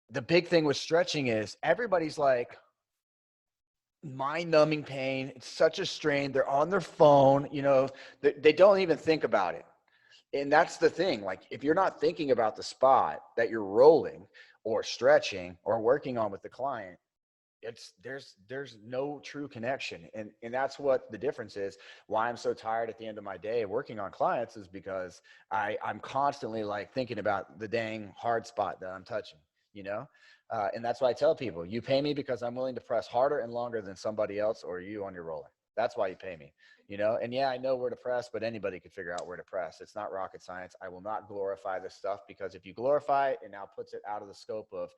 the big thing with stretching is everybody's like mind-numbing pain. It's such a strain. They're on their phone. They don't even think about it. And that's the thing. Like, if you're not thinking about the spot that you're rolling or stretching or working on with the client, there's no true connection. And that's what the difference is. Why I'm so tired at the end of my day working on clients is because I'm constantly like thinking about the dang hard spot that I'm touching, you know? And that's why I tell people, you pay me because I'm willing to press harder and longer than somebody else or you on your roller. That's why you pay me, you know? And yeah, I know where to press, but anybody can figure out where to press. It's not rocket science. I will not glorify this stuff, because if you glorify it, it now puts it out of the scope of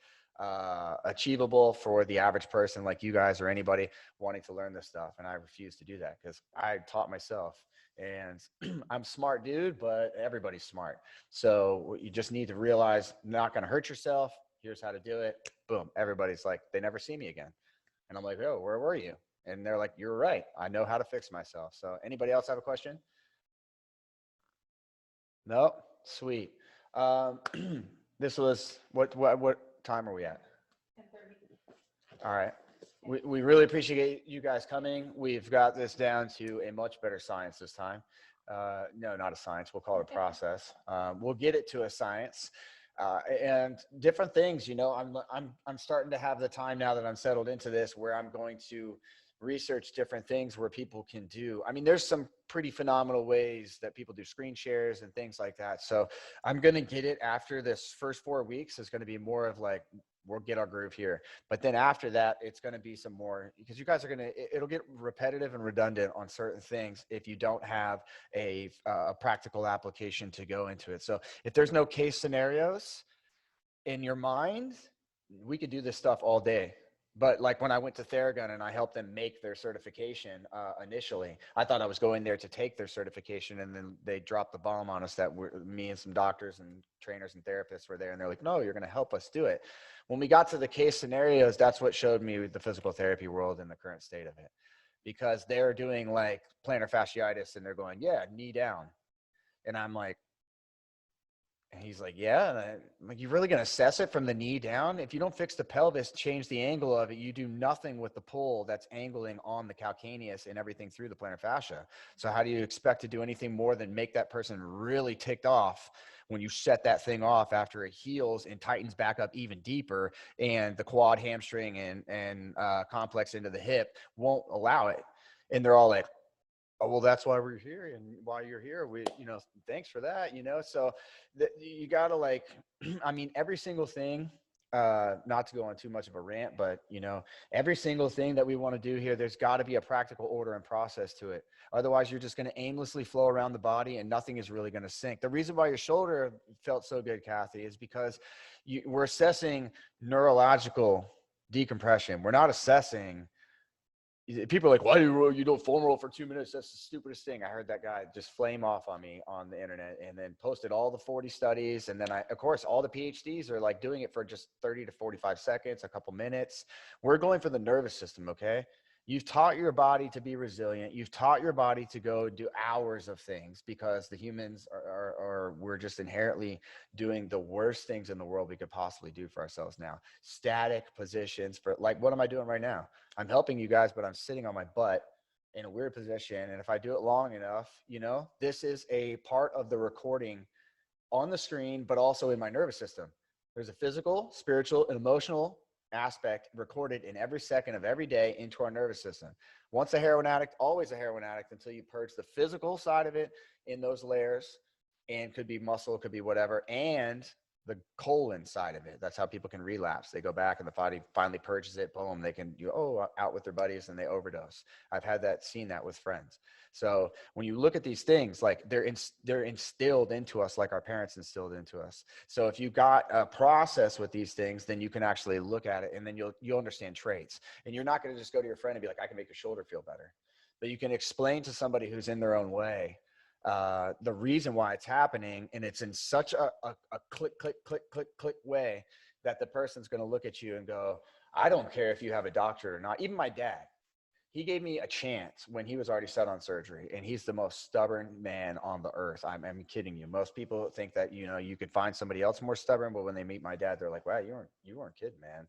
achievable for the average person like you guys or anybody wanting to learn this stuff. And I refuse to do that because I taught myself, and I'm smart dude, but everybody's smart. So you just need to realize, not going to hurt yourself. Here's how to do it. Boom. Everybody's like, they never see me again. And I'm like, oh, where were you? And they're like, you're right. I know how to fix myself. So anybody else have a question? No? Sweet. This was, what time are we at? 10:30. All right. We really appreciate you guys coming. We've got this down to a much better science this time. No, not a science. We'll call it a process. We'll get it to a science. And different things, you know, I'm starting to have the time now that I'm settled into this, where I'm going to research different things where people can do. I mean, there's some pretty phenomenal ways that people do screen shares and things like that. So I'm going to get it after this first 4 weeks is going to be more of like, we'll get our groove here. But then after that, it's going to be some more, because you guys are going to, it'll get repetitive and redundant on certain things if you don't have a practical application to go into it. So if there's no case scenarios in your mind, we could do this stuff all day. But like when I went to Theragun and I helped them make their certification initially, I thought I was going there to take their certification, and then they dropped the bomb on us that me and some doctors and trainers and therapists were there, and they're like, no, you're going to help us do it. When we got to the case scenarios, that's what showed me the physical therapy world and the current state of it, because they're doing like plantar fasciitis and they're going, yeah, knee down. And I'm like, and he's like, yeah. And I'm like, you really going to assess it from the knee down? If you don't fix the pelvis, change the angle of it, you do nothing with the pull that's angling on the calcaneus and everything through the plantar fascia. So how do you expect to do anything more than make that person really ticked off when you set that thing off after it heals and tightens back up even deeper, and the quad, hamstring, and complex into the hip won't allow it? And they're all like, oh, well, that's why we're here, and why you're here. We, you know, thanks for that, you know? So you got to like, I mean, every single thing, not to go on too much of a rant, but you know, every single thing that we want to do here, there's got to be a practical order and process to it. Otherwise you're just going to aimlessly flow around the body and nothing is really going to sink. The reason why your shoulder felt so good, Kathy, is because we're assessing neurological decompression. We're not assessing. People are like, why do you do foam roll for 2 minutes? That's the stupidest thing. I heard that guy just flame off on me on the internet, and then posted all the 40 studies. And then of course, all the PhDs are like doing it for just 30 to 45 seconds, a couple minutes. We're going for the nervous system. Okay. You've taught your body to be resilient. You've taught your body to go do hours of things, because the humans we're just inherently doing the worst things in the world we could possibly do for ourselves now. Static positions for, like, what am I doing right now? I'm helping you guys, but I'm sitting on my butt in a weird position. And if I do it long enough, you know, this is a part of the recording on the screen, but also in my nervous system. There's a physical, spiritual, and emotional aspect recorded in every second of every day into our nervous system. Once a heroin addict, always a heroin addict, until you purge the physical side of it in those layers, and could be muscle, could be whatever, and the colon side of it. That's how people can relapse. They go back and the body finally purges it. Boom, they can out with their buddies and they overdose. I've had that, seen that with friends. So when you look at these things, like they're instilled into us, like our parents instilled into us. So if you got a process with these things, then you can actually look at it, and then you'll understand traits. And you're not going to just go to your friend and be like, I can make your shoulder feel better. But you can explain to somebody who's in their own way the reason why it's happening, and it's in such a click, click, click, click, click way that the person's going to look at you and go, I don't care if you have a doctorate or not. Even my dad, he gave me a chance when he was already set on surgery, and he's the most stubborn man on the earth. I'm kidding you. Most people think that, you know, you could find somebody else more stubborn, but when they meet my dad, they're like, wow, you weren't kidding, man.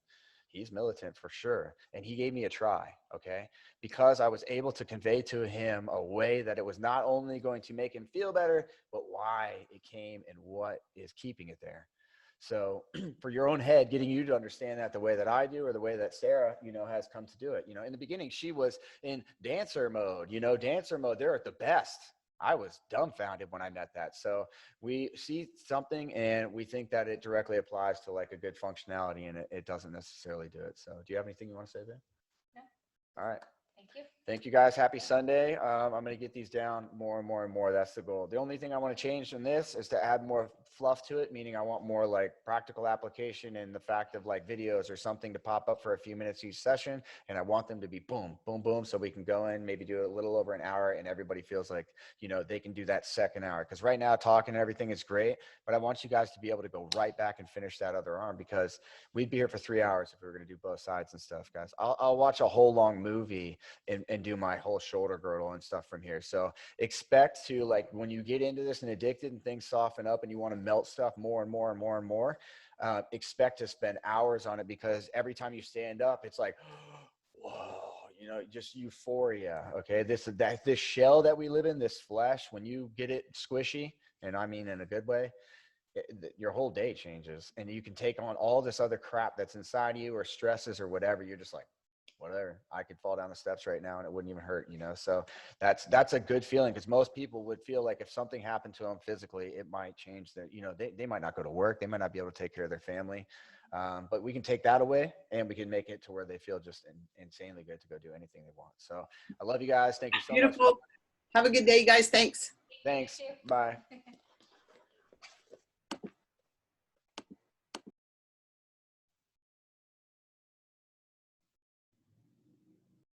He's militant for sure. And he gave me a try, okay? Because I was able to convey to him a way that it was not only going to make him feel better, but why it came and what is keeping it there. So for your own head, getting you to understand that the way that I do, or the way that Sarah, has come to do it. In the beginning, she was in dancer mode, they're at the best. I was dumbfounded when I met that. So we see something and we think that it directly applies to like a good functionality, and it doesn't necessarily do it. So do you have anything you want to say there?
No.
All right.
Thank you.
Thank you guys. Happy Sunday. I'm going to get these down more and more and more. That's the goal. The only thing I want to change in this is to add more fluff to it, meaning I want more like practical application and the fact of like videos or something to pop up for a few minutes each session. And I want them to be boom, boom, boom. So we can go in, maybe do a little over an hour, and everybody feels like, they can do that second hour. Because right now talking and everything is great, but I want you guys to be able to go right back and finish that other arm, because we'd be here for 3 hours if we were going to do both sides and stuff, guys. I'll watch a whole long movie and do my whole shoulder girdle and stuff from here. So expect to, like, when you get into this and addicted and things soften up and you want to melt stuff more and more and more and more, expect to spend hours on it, because every time you stand up, it's like, whoa, just euphoria. Okay. This shell that we live in, this flesh, when you get it squishy, and I mean in a good way, your whole day changes, and you can take on all this other crap that's inside you, or stresses or whatever. You're just like, whatever, I could fall down the steps right now and it wouldn't even hurt, so that's a good feeling, because most people would feel like if something happened to them physically, it might change their, they might not go to work, they might not be able to take care of their family, but we can take that away and we can make it to where they feel just insanely good to go do anything they want. So I love you guys. Thank you so much.
Beautiful. Have a good day, guys. Thanks.
Thanks. Bye.